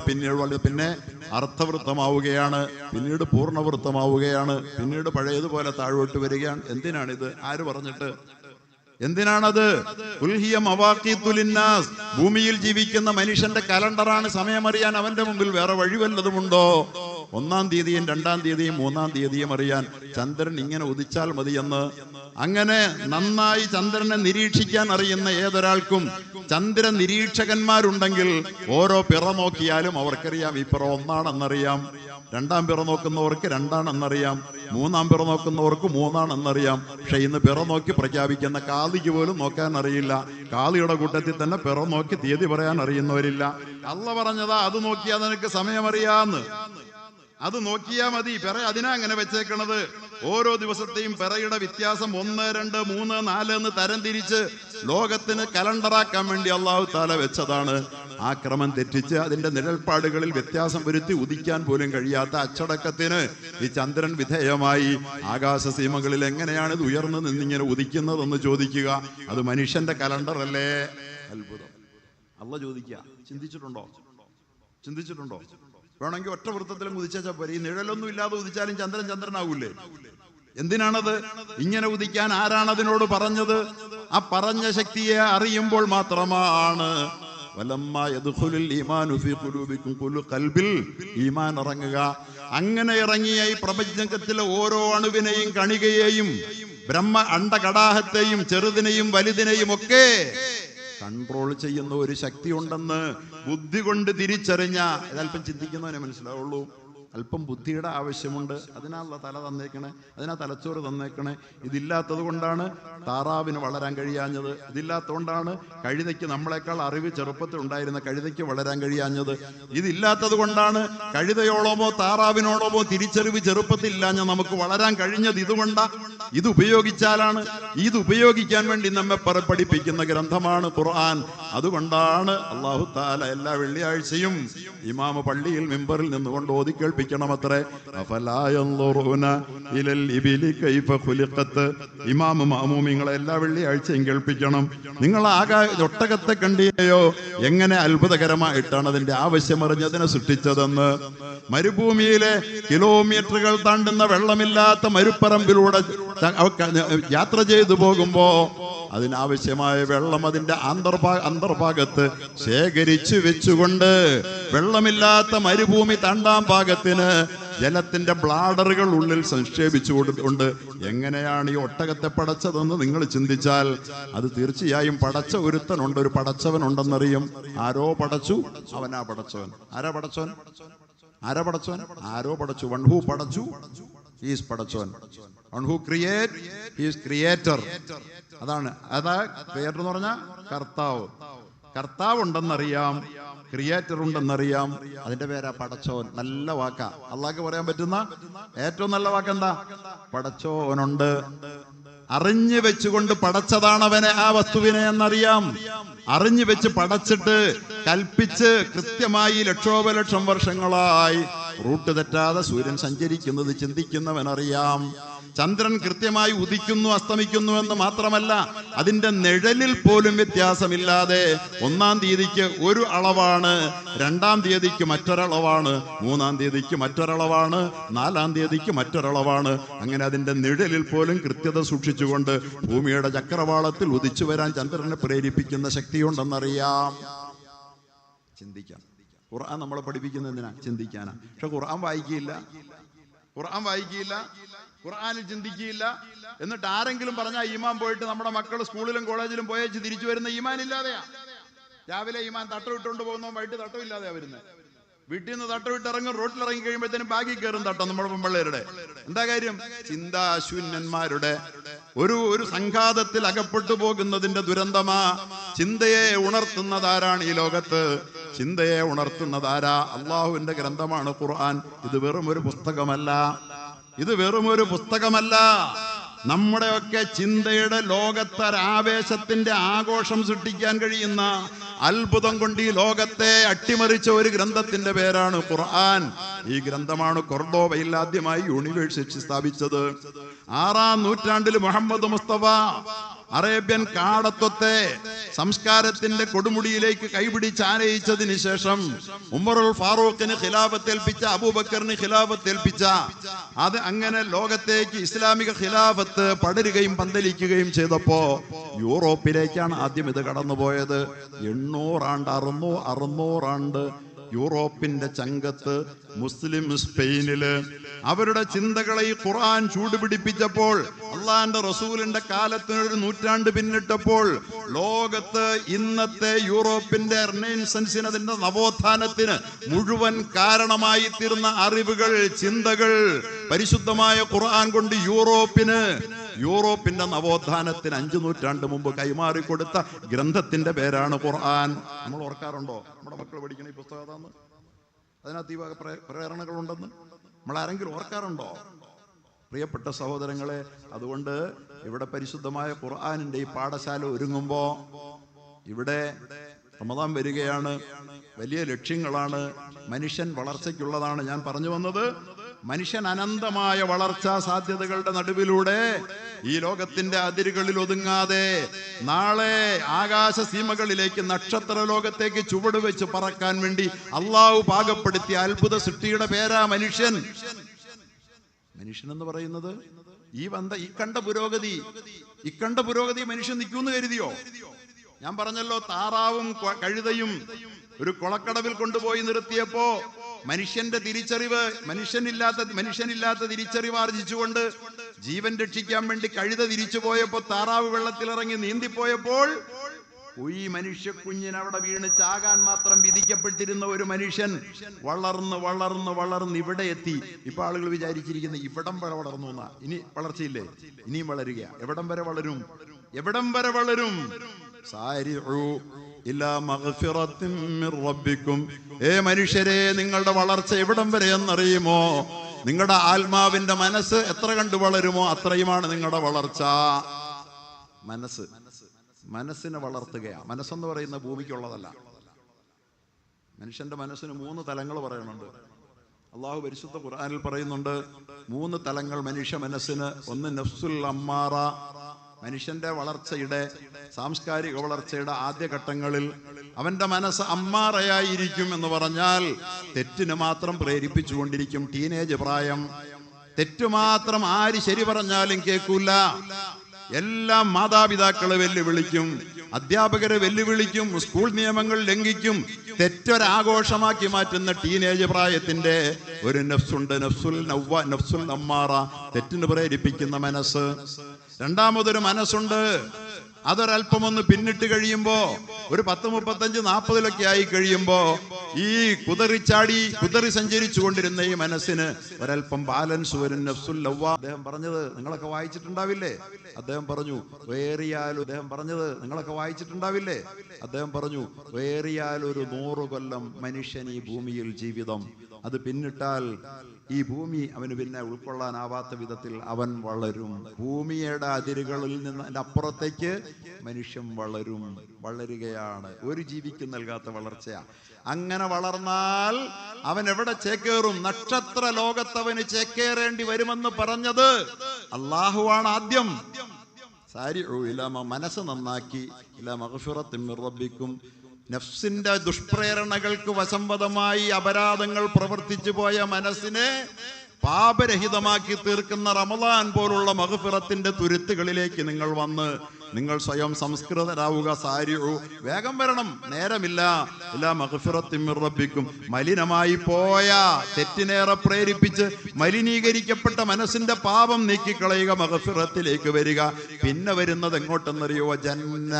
പിന്നെ അർത്ഥവൃത്തമാവുകയാണ്, പിന്നീട് പൂർണ്ണവൃത്തമാവുകയാണ്, പിന്നീട് പഴയതുപോലെ താഴോട്ട് വരികയാണ്. എന്തിനാണിത്? ആര് പറഞ്ഞിട്ട്? എന്തിനാണത്? ഭൂമിയിൽ ജീവിക്കുന്ന മനുഷ്യന്റെ കലണ്ടറാണ്. സമയമറിയാൻ അവന്റെ മുമ്പിൽ വേറെ വഴി വല്ലതുമുണ്ടോ? 1-ാം തീയതിയും 2-ാം തീയതിയും 3-ാം തീയതിയും അറിയാൻ ചന്ദ്രൻ ഇങ്ങനെ ഉദിച്ചാൽ മതിയെന്ന്. അങ്ങനെ നന്നായി ചന്ദ്രനെ നിരീക്ഷിക്കാൻ അറിയുന്ന ഏതൊരാൾക്കും ചന്ദ്ര നിരീക്ഷകന്മാരുണ്ടെങ്കിൽ ഓരോ പിറ നോക്കിയാലും അവർക്കറിയാം ഈ പിറ 1ആണെന്നറിയാം. 2-ാം പിറ നോക്കുന്നവർക്ക് 2ആണെന്നറിയാം. 3-ാം പിറ നോക്കുന്നവർക്ക് 3ആണെന്നറിയാം. പക്ഷെ ഇന്ന് പിറ നോക്കി പ്രഖ്യാപിക്കുന്ന കാളിക്ക് പോലും നോക്കാൻ അറിയില്ല. കാളിയുടെ കൂട്ടത്തിൽ തന്നെ പിറ നോക്കി തീയതി പറയാൻ അറിയുന്നവരില്ല. അള്ള പറഞ്ഞതാ അത് നോക്കിയാൽ നിനക്ക് സമയമറിയാന്ന്. അത് നോക്കിയാ മതി. പിറ അതിനാ അങ്ങനെ വെച്ചേക്കണത്. ഓരോ ദിവസത്തെയും പിറയുടെ വ്യത്യാസം 1, 2, 3, 4 എന്ന് തരം തിരിച്ച് ലോകത്തിന് കലണ്ടറാക്കാൻ വേണ്ടി അള്ളാഹു താല വെച്ചതാണ്. ആ ക്രമം തെറ്റിച്ച് അതിന്റെ നിഴൽപ്പാടുകളിൽ വ്യത്യാസം വരുത്തി ഉദിക്കാൻ പോലും കഴിയാത്ത അച്ചടക്കത്തിന് ഈ ചന്ദ്രൻ വിധേയമായി. ആകാശസീമകളിൽ എങ്ങനെയാണ് ഇത് ഉയർന്നു നിന്നിങ്ങനെ ഉദിക്കുന്നതെന്ന് ചോദിക്കുക. അത് മനുഷ്യന്റെ കലണ്ടർ അല്ലേ? അത്ഭുതം. അള്ള ചോദിക്കുക, ചിന്തിച്ചിട്ടുണ്ടോ? വേണമെങ്കിൽ ഒറ്റ വൃത്തത്തിലും ഉദിച്ചാൽ പോരെ. ഈ നിഴലൊന്നും ഇല്ലാതെ ഉദിച്ചാലും ചന്ദ്രൻ ചന്ദ്രനാവൂലേ? എന്തിനാണത് ഇങ്ങനെ ഉദിക്കാൻ? ആരാണ് അതിനോട് പറഞ്ഞത്? ആ പറഞ്ഞ ശക്തിയെ അറിയുമ്പോൾ മാത്രമാണ് ഈമാൻ ഇറങ്ങുക. അങ്ങനെ ഇറങ്ങിയ ഈ പ്രപഞ്ചത്തിലെ ഓരോ അണുവിനെയും കണികയെയും അണ്ടകടാഹത്തെയും ചെറുതിനെയും വലുതിനെയും ഒക്കെ കൺട്രോൾ ചെയ്യുന്ന ഒരു ശക്തി ഉണ്ടെന്ന് ബുദ്ധി കൊണ്ട് തിരിച്ചറിഞ്ഞ ഇതല്പം ചിന്തിക്കുന്നവനെ മനസ്സിലാവുള്ളൂ. അല്പം ബുദ്ധിയുടെ ആവശ്യമുണ്ട്. അതിനാണല്ലോ തല തന്നേക്കണേ, അതിനാ തലച്ചോറ് തന്നേക്കണേ. ഇതില്ലാത്തത് കൊണ്ടാണ് താറാവിന് വളരാൻ കഴിയാഞ്ഞത്. ഇതില്ലാത്തതുകൊണ്ടാണ് കഴുതയ്ക്ക് നമ്മളെക്കാൾ അറിവ് ചെറുപ്പത്തിൽ ഉണ്ടായിരുന്ന കഴുതയ്ക്ക് വളരാൻ കഴിയാഞ്ഞത്. ഇതില്ലാത്തത് കൊണ്ടാണ് കഴുതയോളമോ താറാവിനോടൊമോ തിരിച്ചറിവ് ചെറുപ്പത്തിൽ ഇല്ലാഞ്ഞ നമുക്ക് വളരാൻ കഴിഞ്ഞത്. ഇതുകൊണ്ടാ. ഇത് ഉപയോഗിക്കാൻ വേണ്ടി നമ്മെ പഠിപ്പിക്കുന്ന ഗ്രന്ഥമാണ് ഖുർആൻ. അതുകൊണ്ടാണ് അല്ലാഹു തആല എല്ലാ വെള്ളിയാഴ്ചയും ഇമാമ പള്ളിയിൽ മിമ്പറിൽ നിന്നുകൊണ്ട് ഓതി കേൾപ്പിക്കണമത്രേ. അഫലാ യൻദുറൂന ഇലൽ ഇബിലി കൈഫ ഖുലിഖത്. ഇമാമ മഅമൂമിങ്ങളെ എല്ലാ വെള്ളിയാഴ്ചയും കേൾപ്പിക്കണം. നിങ്ങൾ ഒട്ടകത്തെ കണ്ടിയോ, എങ്ങനെ അത്ഭുതകരമായിട്ടാണ് അതിന്റെ ആവശ്യമറിഞ്ഞതിനെ സൃഷ്ടിച്ചതെന്ന്. മരുഭൂമിയിലെ കിലോമീറ്ററുകൾ താണ്ടുന്ന വെള്ളമില്ലാത്ത മരുപ്പറമ്പിലൂടെ യാത്ര ചെയ്തു പോകുമ്പോ അതിനാവശ്യമായ വെള്ളം അതിന്റെ അന്തർഭാഗത്ത് ശേഖരിച്ചു വെച്ചുകൊണ്ട് വെള്ളമില്ലാത്ത മരുഭൂമി താണ്ടാൻ പാകത്തിന് ജലത്തിന്റെ ബ്ലാഡറുകൾ ഉള്ളിൽ സംക്ഷേപിച്ചുകൊണ്ട് എങ്ങനെയാണ് ഈ ഒട്ടകത്തെ പടച്ചതെന്ന് നിങ്ങൾ ചിന്തിച്ചാൽ അത് തീർച്ചയായും പടച്ച ഒരുത്തനുണ്ട്, ഒരു പടച്ചവനുണ്ടെന്നറിയും. ആരോ പടച്ചു, അവനാ പടച്ചവൻ. ആരോ പടച്ചു. വൺ ഹൂ പടച്ചു, ഹി ഈസ് പടച്ചവൻ. One who create, he is creator. അതാ ക്രിയേറ്റർ എന്ന് പറഞ്ഞാൽ കർത്താവ് ഉണ്ടെന്നറിയാം, ക്രിയേറ്റർ ഉണ്ടെന്നറിയാം. അതിന്റെ പേരാ പടച്ചോൻ. നല്ല വാക്കാ. അള്ളാഹ്ക്ക് പറയാൻ പറ്റുന്ന ഏറ്റവും നല്ല വാക്കെന്താ? പടച്ചോനുണ്ട്. അറിഞ്ഞു വെച്ചുകൊണ്ട് പടച്ചതാണ് അവനെ, ആ വസ്തുവിനെ എന്നറിയാം. അറിഞ്ഞു വെച്ച് പടച്ചിട്ട് കൽപ്പിച്ച് കൃത്യമായി ലക്ഷോപലക്ഷം വർഷങ്ങളായി റൂട്ട് തെറ്റാതെ സൂര്യൻ സഞ്ചരിക്കുന്നത് ചിന്തിക്കുന്നവനറിയാം. ചന്ദ്രൻ കൃത്യമായി ഉദിക്കുന്നു അസ്തമിക്കുന്നു എന്ന് മാത്രമല്ല, അതിന്റെ നിഴലിൽ പോലും വ്യത്യാസമില്ലാതെ 1-ാം തീയതിക്ക് ഒരു അളവാണ്, 2-ാം തീയതിക്ക് മറ്റൊരളവാണ്, 3-ാം തീയതിക്ക് മറ്റൊരളവാണ്, 4-ാം തീയതിക്ക് മറ്റൊരളവാണ്. അങ്ങനെ അതിന്റെ നിഴലിൽ പോലും കൃത്യത സൂക്ഷിച്ചുകൊണ്ട് ഭൂമിയുടെ ചക്രവാളത്തിൽ ഉദിച്ചു വരാൻ ചന്ദ്രനെ പ്രേരിപ്പിക്കുന്ന ശക്തിയുണ്ടെന്നറിയാം. ചിന്തിക്കാം. ഖുർആൻ നമ്മളെ പഠിപ്പിക്കുന്നത് എന്തിനാ? ചിന്തിക്കാനാ. പക്ഷെ ഖുർആൻ വായിക്കില്ല, ഖുർആനിൽ ചിന്തിക്കുകയില്ല. എന്നിട്ട് ആരെങ്കിലും പറഞ്ഞാൽ ഈമാൻ പോയിട്ട് നമ്മുടെ മക്കൾ സ്കൂളിലും കോളേജിലും പോയേച്ച് തിരിച്ചു വരുന്ന ഈമാൻ ഇല്ലാതെയാ. രാവിലെ ഈമാൻ തട്ടമിട്ടുകൊണ്ട് പോകുന്നോ വൈകിട്ട് തട്ടമില്ലാതെയാ വരുന്നത്. വീട്ടിൽ നിന്ന് തട്ടമിട്ട് ഇറങ്ങും, റോട്ടിലിറങ്ങി കഴിയുമ്പോഴത്തേനും ബാഗിൽ കയറും തട്ടം നമ്മുടെ പെമ്പിള്ളേരുടെ. എന്താ കാര്യം? ചിന്താശൂന്യന്മാരുടെ ഒരു സംഘാതത്തിൽ അകപ്പെട്ടു പോകുന്നതിന്റെ ദുരന്തമാ. ചിന്തയെ ഉണർത്തുന്നതാരാണ് ഈ ലോകത്ത്? ചിന്തയെ ഉണർത്തുന്നതാരാ? അള്ളാഹുവിന്റെ ഗ്രന്ഥമാണ് ഖുർആൻ. ഇത് വെറും ഒരു പുസ്തകമല്ല. നമ്മുടെയൊക്കെ ചിന്തയുടെ ലോകത്തൊരാവേശത്തിന്റെ ആഘോഷം സൃഷ്ടിക്കാൻ കഴിയുന്ന, അത്ഭുതം കൊണ്ട് ഈ ലോകത്തെ അട്ടിമറിച്ച ഒരു ഗ്രന്ഥത്തിന്റെ പേരാണ് ഖുർആൻ. ഈ ഗ്രന്ഥമാണ് കൊർഡോബയിൽ ആദ്യമായി യൂണിവേഴ്സിറ്റി സ്ഥാപിച്ചത്. 6-ാം നൂറ്റാണ്ടിൽ മുഹമ്മദ് മുസ്തഫ അറേബ്യൻ കാടത്വത്തെ സംസ്കാരത്തിന്റെ കൊടുമുടിയിലേക്ക് കൈപിടിച്ച് ആനയിച്ചതിന് ശേഷം ഉമറുൽ ഫാറൂഖിന് ഖിലാഫത്തേൽപ്പിച്ച, അബൂബക്കറിന് ഖിലാഫത്തേൽപ്പിച്ച, അത് അങ്ങനെ ലോകത്തേക്ക് ഇസ്ലാമിക ഖിലാഫത്ത് പടരുകയും പന്തലിക്കുകയും ചെയ്തപ്പോ യൂറോപ്പിലേക്കാണ് ആദ്യം ഇത് കടന്നുപോയത്. 600 ആണ്ട് യൂറോപ്പിന്റെ ചങ്കത്ത് മുസ്ലിം സ്പെയിനില് അവരുടെ ചിന്തകളെ ഈ ഖുർആൻ ചൂടുപിടിപ്പിച്ചപ്പോൾ, അള്ളാന്റെ റസൂലിന്റെ കാലത്തിന് 1 നൂറ്റാണ്ട് പിന്നിട്ടപ്പോൾ ലോകത്ത് ഇന്നത്തെ യൂറോപ്പിന്റെ റിനൈസൻസിന്, അതിന്റെ നവോത്ഥാനത്തിന് മുഴുവൻ കാരണമായി തീർന്ന അറിവുകൾ, ചിന്തകൾ പരിശുദ്ധമായ ഖുർആൻ കൊണ്ട് യൂറോപ്പിന്റെ നവോത്ഥാനത്തിന് 5 നൂറ്റാണ്ട് മുമ്പ് കൈമാറിക്കൊടുത്ത ഗ്രന്ഥത്തിന്റെ പേരാണ് ഖുർആൻ. നമ്മൾ ഓർക്കാറുണ്ടോ? നമ്മുടെ മക്കൾ പഠിക്കുന്ന ഈ പുസ്തകം അതാണ്, അതിനകത്ത് ഈ പ്രേരണകളുണ്ടെന്ന് നമ്മൾ ആരെങ്കിലും ഓർക്കാറുണ്ടോ? പ്രിയപ്പെട്ട സഹോദരങ്ങളെ, അതുകൊണ്ട് ഇവിടെ പരിശുദ്ധമായ ഖുർആനിന്റെ ഈ പാഠശാല ഒരുങ്ങുമ്പോ, ഇവിടെ റമദാൻ വരികയാണ്, വലിയ ലക്ഷ്യങ്ങളാണ്, മനുഷ്യൻ വളർച്ചയ്ക്കുള്ളതാണ്. ഞാൻ പറഞ്ഞു വന്നത്, മനുഷ്യൻ അനന്തമായ വളർച്ചാ സാധ്യതകളുടെ നടുവിലൂടെ ഈ ലോകത്തിന്റെ അതിരുകളിൽ ഒതുങ്ങാതെ നാളെ ആകാശ സീമകളിലേക്ക്, നക്ഷത്ര ലോകത്തേക്ക് ചുവട് വെച്ച് പറക്കാൻ വേണ്ടി അള്ളാഹു പാകപ്പെടുത്തിയ അത്ഭുത സൃഷ്ടിയുടെ പേരാ മനുഷ്യൻ. മനുഷ്യൻ എന്ന് പറയുന്നത് ഈ കണ്ട പുരോഗതി മനുഷ്യൻ നിൽക്കുമെന്ന് കരുതിയോ? ഞാൻ പറഞ്ഞല്ലോ, താറാവും കഴുതയും ഒരു കൊളക്കടവിൽ കൊണ്ടുപോയി നിർത്തിയപ്പോ മനുഷ്യന്റെ തിരിച്ചറിവ്, മനുഷ്യനില്ലാത്ത തിരിച്ചറിവ് ആർജിച്ചുകൊണ്ട് ജീവൻ രക്ഷിക്കാൻ വേണ്ടി കഴുത തിരിച്ചു പോയപ്പോ, താറാവ് വെള്ളത്തിലിറങ്ങി നീന്തിപ്പോയപ്പോൾ ഈ മനുഷ്യ കുഞ്ഞിന് അവിടെ വീണ് ചാകാൻ മാത്രം വിധിക്കപ്പെട്ടിരുന്ന ഒരു മനുഷ്യൻ വളർന്ന് ഇവിടെ എത്തി. ഇപ്പൊ ആളുകൾ വിചാരിച്ചിരിക്കുന്ന ഇവിടം വരെ വളർന്നു എന്നാ. ഇനി വളർച്ചയില്ലേ? ഇനിയും വളരുക. എവിടം വരെ വളരും? മനുഷ്യരെ, നിങ്ങളുടെ വളർച്ച എവിടം വരെ എന്നറിയുമോ? നിങ്ങളുടെ ആത്മാവിന്റെ മനസ്സ് എത്ര കണ്ട് വളരുമോ അത്രയുമാണ് നിങ്ങളുടെ വളർച്ച. മനസ്സിനെ വളർത്തുകയാണ്. മനസ്സെന്ന് പറയുന്ന ഭൂമിക്കുള്ളതല്ല. മനുഷ്യന്റെ മനസ്സിന് 3 തലങ്ങൾ പറയുന്നുണ്ട്. അള്ളാഹു പരിശുദ്ധ ഖുർആനിൽ പറയുന്നുണ്ട് 3 തലങ്ങൾ മനുഷ്യ മനസ്സിന്. ഒന്ന് നഫ്സുൽ അമ്മാറ, മനുഷ്യന്റെ വളർച്ചയുടെ സാംസ്കാരിക വളർച്ചയുടെ ആദ്യഘട്ടങ്ങളിൽ അവന്റെ മനസ്സ് അമ്മാറയായിരിക്കും എന്ന് പറഞ്ഞാൽ തെറ്റിന് മാത്രം പ്രേരിപ്പിച്ചുകൊണ്ടിരിക്കും. ടീനേജ് പ്രായം, തെറ്റു മാത്രം. ആര് ശരി പറഞ്ഞാലും കേൾക്കൂല. എല്ലാം മാതാപിതാക്കളെ വെല്ലുവിളിക്കും, അധ്യാപകരെ വെല്ലുവിളിക്കും, സ്കൂൾ നിയമങ്ങൾ ലംഘിക്കും. തെറ്റൊരാഘോഷമാക്കി മാറ്റുന്ന ടീനേജ് പ്രായത്തിന്റെ ഒരു നഫ്സുണ്ട്, നഫ്സുൽ അമ്മാറ, തെറ്റിന് പ്രേരിപ്പിക്കുന്ന മനസ്സ്. രണ്ടാമതൊരു മനസ്സുണ്ട്, അതൊരല്പമൊന്ന് പിന്നിട്ട് കഴിയുമ്പോ ഒരു 10, 35, 40 ആയി കഴിയുമ്പോ ഈ കുതറി സഞ്ചരിച്ചു കൊണ്ടിരുന്ന ഈ മനസ്സിന് ഒരല്പം ബാലൻസ് വരും. നഫ്സുൽ ലവ്വ. അദ്ദേഹം പറഞ്ഞത് നിങ്ങളൊക്കെ വായിച്ചിട്ടുണ്ടാവില്ലേ? അദ്ദേഹം പറഞ്ഞു വേറിയാൽ ഒരു 100 കൊല്ലം മനുഷ്യൻ ഈ ഭൂമിയിൽ ജീവിതം, അത് പിന്നിട്ടാൽ ഈ ഭൂമി അവന് പിന്നെ ഉൾക്കൊള്ളാനാവാത്ത വിധത്തിൽ അവൻ വളരും. ഭൂമിയുടെ അതിരുകളിൽ നിന്ന് അപ്പുറത്തേക്ക് മനുഷ്യൻ വളരുകയാണ്. ഒരു ജീവിക്കും നൽകാത്ത വളർച്ചയാണ്. അങ്ങനെ വളർന്നാൽ അവൻ എവിടെ ചേക്കേറും? നക്ഷത്ര ലോകത്തവന് ചേക്കേറേണ്ടി വരുമെന്ന് പറഞ്ഞത് അള്ളാഹുവാണ് ആദ്യം. മനസ്സ് നന്നാക്കി റബ്ബിക്കും. നഫ്സിന്റെ ദുഷ്പ്രേരണകൾക്ക് വശംവദമായി അപരാധങ്ങൾ പ്രവർത്തിച്ചു പോയ മനസ്സിനെ പാപരഹിതമാക്കി തീർക്കുന്ന റമദാൻ പോലുള്ള മഗ്ഫിറത്തിന്റെ തുരുത്തുകളിലേക്ക് നിങ്ങൾ വന്ന് നിങ്ങൾ സ്വയം സംസ്കൃതരാവുക. വേഗം വരണം, നേരമില്ല. മഗ്ഫിറത്തിൻ മിർ റബ്ബിക്കും. മലിനമായി പോയ, തെറ്റിനേറെ പ്രേരിപ്പിച്ച് മലിനീകരിക്കപ്പെട്ട മനസ്സിന്റെ പാപം നീക്കിക്കളയുക, മഗ്ഫിറത്തിലേക്ക് വരിക. പിന്നെ വരുന്നത് എങ്ങോട്ടെന്നറിയോ? ജന്ന.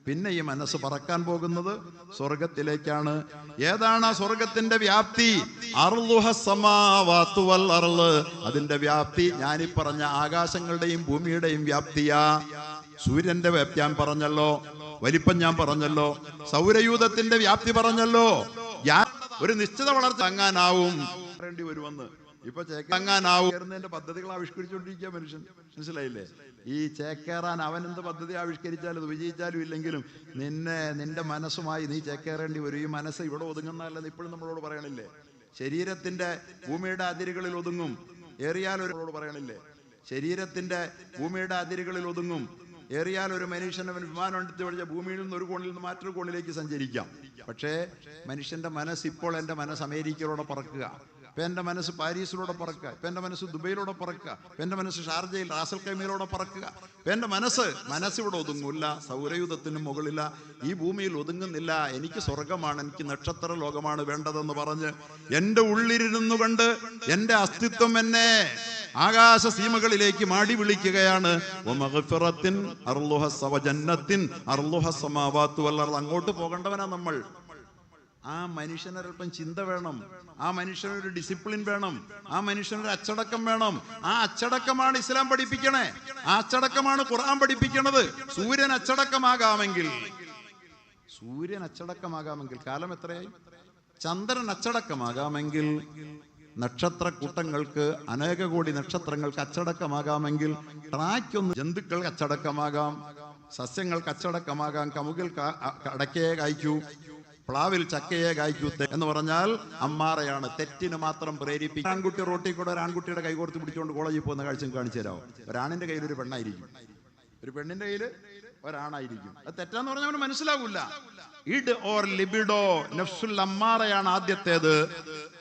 പിന്നെ ഈ മനസ്സ് പറക്കാൻ പോകുന്നത് സ്വർഗത്തിലേക്കാണ്. ഏതാണ് ആ സ്വർഗത്തിന്റെ വ്യാപ്തി? അതിന്റെ വ്യാപ്തി ഞാനീ പറഞ്ഞ ആകാശങ്ങളുടെയും ഭൂമിയുടെയും വ്യാപ്തിയാ. സൂര്യന്റെ വ്യാപ്തി ഞാൻ പറഞ്ഞല്ലോ, വലിപ്പം ഞാൻ പറഞ്ഞല്ലോ, സൗരയൂഥത്തിന്റെ വ്യാപ്തി പറഞ്ഞല്ലോ. ഒരു നിശ്ചിത വളർച്ച താങ്ങാനാവും വരുമെന്ന്. ഇപ്പൊ ചേക്കാനാവുന്നതിന്റെ പദ്ധതികൾ ആവിഷ്കരിച്ചുകൊണ്ടിരിക്കുക മനുഷ്യൻ. മനസ്സിലായില്ലേ? ഈ ചേക്കേറാൻ അവനെന്ത് പദ്ധതി ആവിഷ്കരിച്ചാലും അത് വിജയിച്ചാലും ഇല്ലെങ്കിലും നിന്റെ മനസ്സുമായി നീ ചേക്കേറേണ്ടി വരും. ഈ മനസ്സ് ഇവിടെ ഒതുങ്ങുന്നതല്ലെന്ന് ഇപ്പോഴും നമ്മളോട് പറയണില്ലേ? ശരീരത്തിന്റെ ഭൂമിയുടെ അതിരുകളിൽ ഒതുങ്ങും, ഏറിയാൽ ഒരു പറയണില്ലേ? ശരീരത്തിന്റെ ഭൂമിയുടെ അതിരുകളിൽ ഒതുങ്ങും, ഏറിയാൽ ഒരു മനുഷ്യൻ അവൻ വിമാനം എടുത്ത് പഠിച്ച ഭൂമിയിൽ നിന്ന് ഒരു കോണിൽ നിന്ന് മറ്റൊരു കോണിലേക്ക് സഞ്ചരിക്കാം. പക്ഷേ മനുഷ്യന്റെ മനസ്സ് ഇപ്പോൾ എൻ്റെ മനസ്സ് അമേരിക്കയിലൂടെ പറക്കുക, ഇപ്പം എൻ്റെ മനസ്സ് പാരീസിലൂടെ പറക്കുക, ഇപ്പം എൻ്റെ മനസ്സ് ദുബൈയിലൂടെ പറക്കുക, ഇപ്പം എൻ്റെ മനസ്സ് ഷാർജയിൽ റാസൽ കൈമയിലൂടെ പറക്കുക. ഇപ്പം എൻ്റെ മനസ്സിവിടെ ഒതുങ്ങില്ല, സൗരയൂഥത്തിന് മുകളില, ഈ ഭൂമിയിൽ ഒതുങ്ങുന്നില്ല. എനിക്ക് സ്വർഗമാണ്, എനിക്ക് നക്ഷത്ര ലോകമാണ് വേണ്ടതെന്ന് പറഞ്ഞ് എൻ്റെ ഉള്ളിലിരുന്നു കൊണ്ട് എൻ്റെ അസ്തിത്വം എന്നെ ആകാശ സീമകളിലേക്ക് മാടി വിളിക്കുകയാണ്. അങ്ങോട്ട് പോകേണ്ടവനാ നമ്മൾ. ആ മനുഷ്യനൊരൽപ്പം ചിന്ത വേണം, ആ മനുഷ്യനൊരു ഡിസിപ്ലിൻ വേണം, ആ മനുഷ്യനൊരു അച്ചടക്കം വേണം. ആ അച്ചടക്കമാണ് ഇസ്ലാം പഠിപ്പിക്കണേ, ആ അച്ചടക്കമാണ് ഖുർആൻ പഠിപ്പിക്കണത്. സൂര്യൻ അച്ചടക്കമാകാമെങ്കിൽ കാലം എത്രയായി? ചന്ദ്രൻ അച്ചടക്കമാകാമെങ്കിൽ, നക്ഷത്ര കൂട്ടങ്ങൾക്ക്, അനേക കോടി നക്ഷത്രങ്ങൾക്ക് അച്ചടക്കമാകാമെങ്കിൽ, ട്രാക്കൊന്ന് ജന്തുക്കൾക്ക് അച്ചടക്കമാകാം, സസ്യങ്ങൾക്ക് അച്ചടക്കമാകാം. കമുകിൽ അടക്കയെ കായ്ക്കൂ, പ്ലാവിൽ ചക്കയെ കായ്ക്കൂ എന്ന് പറഞ്ഞാൽ അമ്മാറയാണ്. തെറ്റിന് മാത്രം പ്രേരിപ്പിക്കും. ആൺകുട്ടി റോട്ടിൽ കൂടെ ഒരു ആൺകുട്ടിയുടെ കൈ കോർത്ത് പിടിച്ചുകൊണ്ട് കോളേജിൽ പോകുന്ന കാഴ്ച കാണിച്ചു തരാമോ? ഒരാണിന്റെ കയ്യിൽ ഒരു പെണ്ണായിരിക്കും, ഒരു പെണ്ണിന്റെ കയ്യിൽ ഒരാണായിരിക്കും. അത് തെറ്റാന്ന് പറഞ്ഞാൽ അവന് മനസ്സിലാവൂല. ഇഡ് ഓർ ലിബിഡോ, നഫ്സുൽ അമ്മാറയാണ് ആദ്യത്തേത്.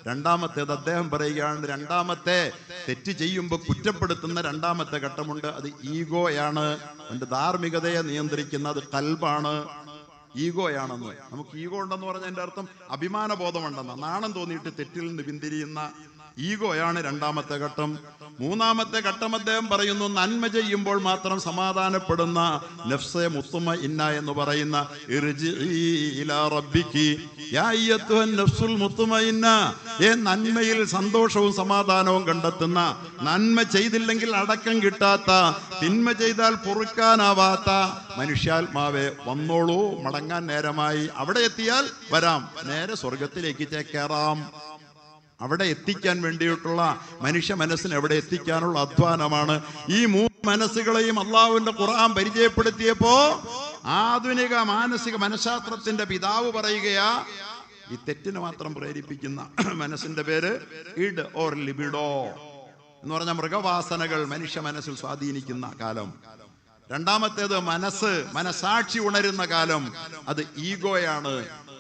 രണ്ടാമത്തേത് അദ്ദേഹം പറയുകയാണ്, രണ്ടാമത്തെ തെറ്റ് ചെയ്യുമ്പോൾ കുറ്റപ്പെടുത്തുന്ന രണ്ടാമത്തെ ഘട്ടമുണ്ട്. അത് ഈഗോയാണ്. അവന്റെ ധാർമ്മികതയെ നിയന്ത്രിക്കുന്ന അത് കൽബാണ്, ഈഗോയാണെന്ന്. നമുക്ക് ഈഗോ ഉണ്ടെന്ന് പറഞ്ഞാൽ എൻ്റെ അർത്ഥം അഭിമാന ബോധമുണ്ടെന്ന, നാണം തോന്നിയിട്ട് തെറ്റിൽ നിന്ന് പിന്തിരിയുന്ന ഈഗോയാണ് രണ്ടാമത്തെ ഘട്ടം. മൂന്നാമത്തെ ഘട്ടം അദ്ദേഹം പറയുന്നു, നന്മ ചെയ്യുമ്പോൾ മാത്രം സമാധാനപ്പെടുന്ന നഫ്സെ മുത്മഇന്ന എന്ന് പറയുന്ന നന്മയിൽ സന്തോഷവും സമാധാനവും കണ്ടെത്തുന്ന, നന്മ ചെയ്തില്ലെങ്കിൽ അടക്കം കിട്ടാത്ത, തിന്മ ചെയ്താൽ പൊറുക്കാനാവാത്ത മനുഷ്യാത്മാവെ വന്നോളൂ, മടങ്ങാൻ നേരമായി. അവിടെ എത്തിയാൽ വരാം, നേരെ സ്വർഗത്തിലേക്ക് ചേക്കേറാം. അവിടെ എത്തിക്കാൻ വേണ്ടിയിട്ടുള്ള മനുഷ്യ മനസ്സിനെ അവിടെ എത്തിക്കാനുള്ള അധ്വാനമാണ്. ഈ 3 മനസ്സുകളെയും അള്ളാഹുവിന്റെ ഖുർആൻ പരിചയപ്പെടുത്തിയപ്പോ ആധുനിക മാനസിക മനഃശാസ്ത്രത്തിന്റെ പിതാവ് പറയുകയാ, ഈ തെറ്റിന് മാത്രം പ്രേരിപ്പിക്കുന്ന മനസ്സിന്റെ പേര് ഇഡ് ഓർ ലിബിഡോ എന്ന് പറഞ്ഞ മൃഗവാസനകൾ മനുഷ്യ മനസ്സിൽ സ്വാധീനിക്കുന്ന കാലം. രണ്ടാമത്തേത് മനസാക്ഷി ഉണരുന്ന കാലം, അത് ഈഗോയാണ്.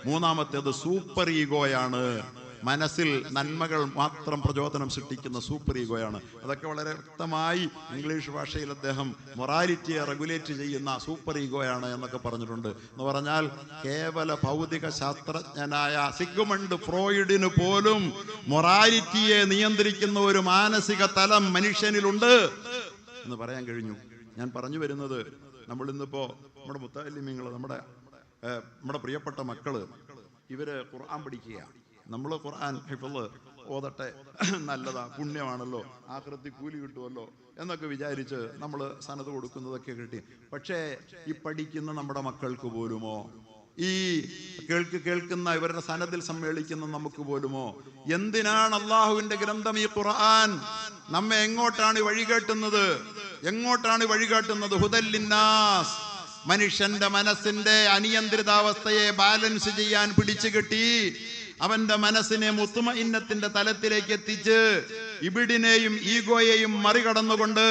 മൂന്നാമത്തേത് സൂപ്പർ ഈഗോയാണ്. മനസ്സിൽ നന്മകൾ മാത്രം പ്രചോദനം സൃഷ്ടിക്കുന്ന സൂപ്പർ ഈഗോയാണ്. അതൊക്കെ വളരെ വ്യക്തമായി ഇംഗ്ലീഷ് ഭാഷയിൽ അദ്ദേഹം മൊറാലിറ്റിയെ റെഗുലേറ്റ് ചെയ്യുന്ന സൂപ്പർ ഈഗോയാണ് എന്നൊക്കെ പറഞ്ഞിട്ടുണ്ട്. എന്ന് പറഞ്ഞാൽ കേവല ഭൗതിക ശാസ്ത്രജ്ഞനായ സിഗ്മണ്ട് ഫ്രോയിഡിന് പോലും മൊറാലിറ്റിയെ നിയന്ത്രിക്കുന്ന ഒരു മാനസിക തലം മനുഷ്യനിലുണ്ട് എന്ന് പറയാൻ കഴിഞ്ഞു. ഞാൻ പറഞ്ഞു വരുന്നത്, നമ്മൾ ഇന്നിപ്പോ നമ്മുടെ മുത്തഅല്ലിമീങ്ങൾ, നമ്മുടെ പ്രിയപ്പെട്ട മക്കള്, ഇവര് ഖുർആൻ പഠിക്കുക. നമ്മൾ ഖുർആൻ ഹിഫ്ള് ഓതട്ടെ, നല്ലതാ, പുണ്യമാണല്ലോ, ആഖിറത്തിൽ കൂലി കിട്ടുമല്ലോ എന്നൊക്കെ വിചാരിച്ച് നമ്മൾ സനത് കൊടുക്കുന്നതൊക്കെ കിട്ടി. പക്ഷേ ഈ പഠിക്കുന്ന നമ്മുടെ മക്കൾക്ക് പോലുമോ, ഈ കേൾക്കുന്ന ഇവരുടെ സനദിൽ സമ്മേളിക്കുന്ന നമുക്ക് പോലുമോ എന്തിനാണ് അള്ളാഹുവിന്റെ ഗ്രന്ഥം ഈ ഖുർആൻ നമ്മെ എങ്ങോട്ടാണ് വഴികാട്ടുന്നത്? ഹുദല്ലിന്നാസ്, മനുഷ്യന്റെ മനസ്സിന്റെ അനിയന്ത്രിതാവസ്ഥയെ ബാലൻസ് ചെയ്യാൻ പിടിച്ചു കെട്ടി അവന്റെ മനസ്സിനെ മുത്മഇന്നത്തിന്റെ തലത്തിലേക്ക് എത്തിച്ച് ഇബിഡിനെയും ഈഗോയെയും മറികടന്നുകൊണ്ട്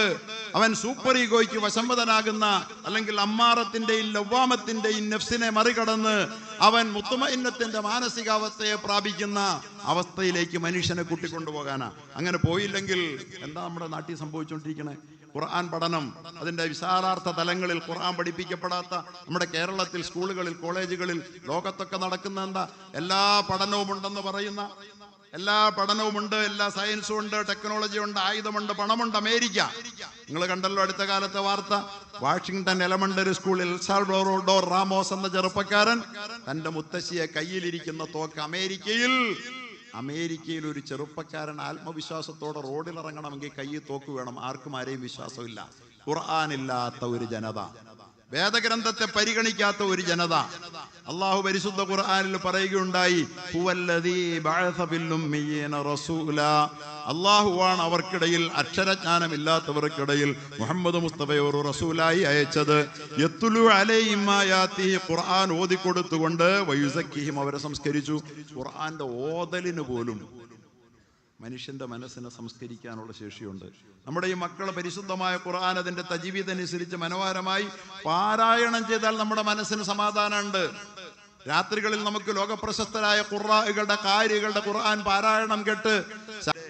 അവൻ സൂപ്പർ ഈഗോയ്ക്ക് വശംവദനാകുന്ന, അല്ലെങ്കിൽ അമ്മാറത്തിന്റെയും ലവ്വാമത്തിന്റെയും നഫ്സിനെ മറികടന്ന് അവൻ മുത്മഇന്നത്തിന്റെ മാനസികാവസ്ഥയെ പ്രാപിക്കുന്ന അവസ്ഥയിലേക്ക് മനുഷ്യനെ കൂട്ടിക്കൊണ്ടുപോകാനാ. അങ്ങനെ പോയില്ലെങ്കിൽ എന്താ നമ്മുടെ നാട്ടിൽ സംഭവിച്ചുകൊണ്ടിരിക്കണേ? ഖുർആൻ പഠനം അതിന്റെ വിശാലാർത്ഥ തലങ്ങളിൽ ഖുർആൻ പഠിപ്പിക്കപ്പെടാത്ത നമ്മുടെ കേരളത്തിൽ സ്കൂളുകളിൽ, കോളേജുകളിൽ, ലോകത്തൊക്കെ നടക്കുന്ന എന്താ? എല്ലാ പഠനവും ഉണ്ടെന്ന് പറയുന്ന, എല്ലാ പഠനവുമുണ്ട്, എല്ലാ സയൻസും ഉണ്ട്, ടെക്നോളജി ഉണ്ട്, ആയുധമുണ്ട്, പണമുണ്ട്. അമേരിക്ക, നിങ്ങൾ കണ്ടല്ലോ അടുത്ത കാലത്തെ വാർത്ത, വാഷിംഗ്ടൺ എലമെന്ററി സ്കൂളിൽ സാൽവഡോർ റാമോസ് എന്ന ചെറുപ്പക്കാരൻ തന്റെ മുത്തശ്ശിയെ കയ്യിലിരിക്കുന്ന തോക്ക് അമേരിക്കയിൽ ഒരു ചെറുപ്പക്കാരൻ ആത്മവിശ്വാസത്തോടെ റോഡിലിറങ്ങണമെങ്കിൽ കയ്യിൽ തോക്ക് വേണം. ആർക്കും ആരെയും വിശ്വാസമില്ല. ഖുർആനില്ലാത്ത ഒരു ജനത, വേദഗ്രന്ഥത്തെ പരിഗണിക്കാത്ത ഒരു ജനത. അള്ളാഹു പരിശുദ്ധ ഖുർആനിൽ പറയുകയുണ്ടായി, ഹുവല്ലദീ ബഅസ ഫിൽ ഉമ്മീന റസൂലാ, അള്ളാഹുവാണ് അവർക്കിടയിൽ, അക്ഷരജ്ഞാനമില്ലാത്തവർക്കിടയിൽ മുഹമ്മദ് മുസ്തഫയെ ഒരു റസൂലായി അയച്ചത്. യത്ലു അലൈഹിം ആയാതിഹി, ഖുർആൻ ഓതിക്കൊടുത്തുകൊണ്ട്, വയുസക്കിഹിം, അവരെ സംസ്കരിച്ചു. ഖുർആന്റെ ഓതലിന് പോലും മനുഷ്യന്റെ മനസ്സിനെ സംസ്കരിക്കാനുള്ള ശേഷിയുണ്ട്. നമ്മുടെ ഈ മക്കളെ പരിശുദ്ധമായ ഖുർആൻ അതിന്റെ തജ്വീദ് അനുസരിച്ച് മനോഹരമായി പാരായണം ചെയ്താൽ നമ്മുടെ മനസ്സിന് സമാധാനമുണ്ട്. രാത്രികളിൽ നമുക്ക് ലോകപ്രശസ്തരായ ഖുർആകളുടെ കാരികളുടെ ഖുർആൻ പാരായണം കേട്ട്,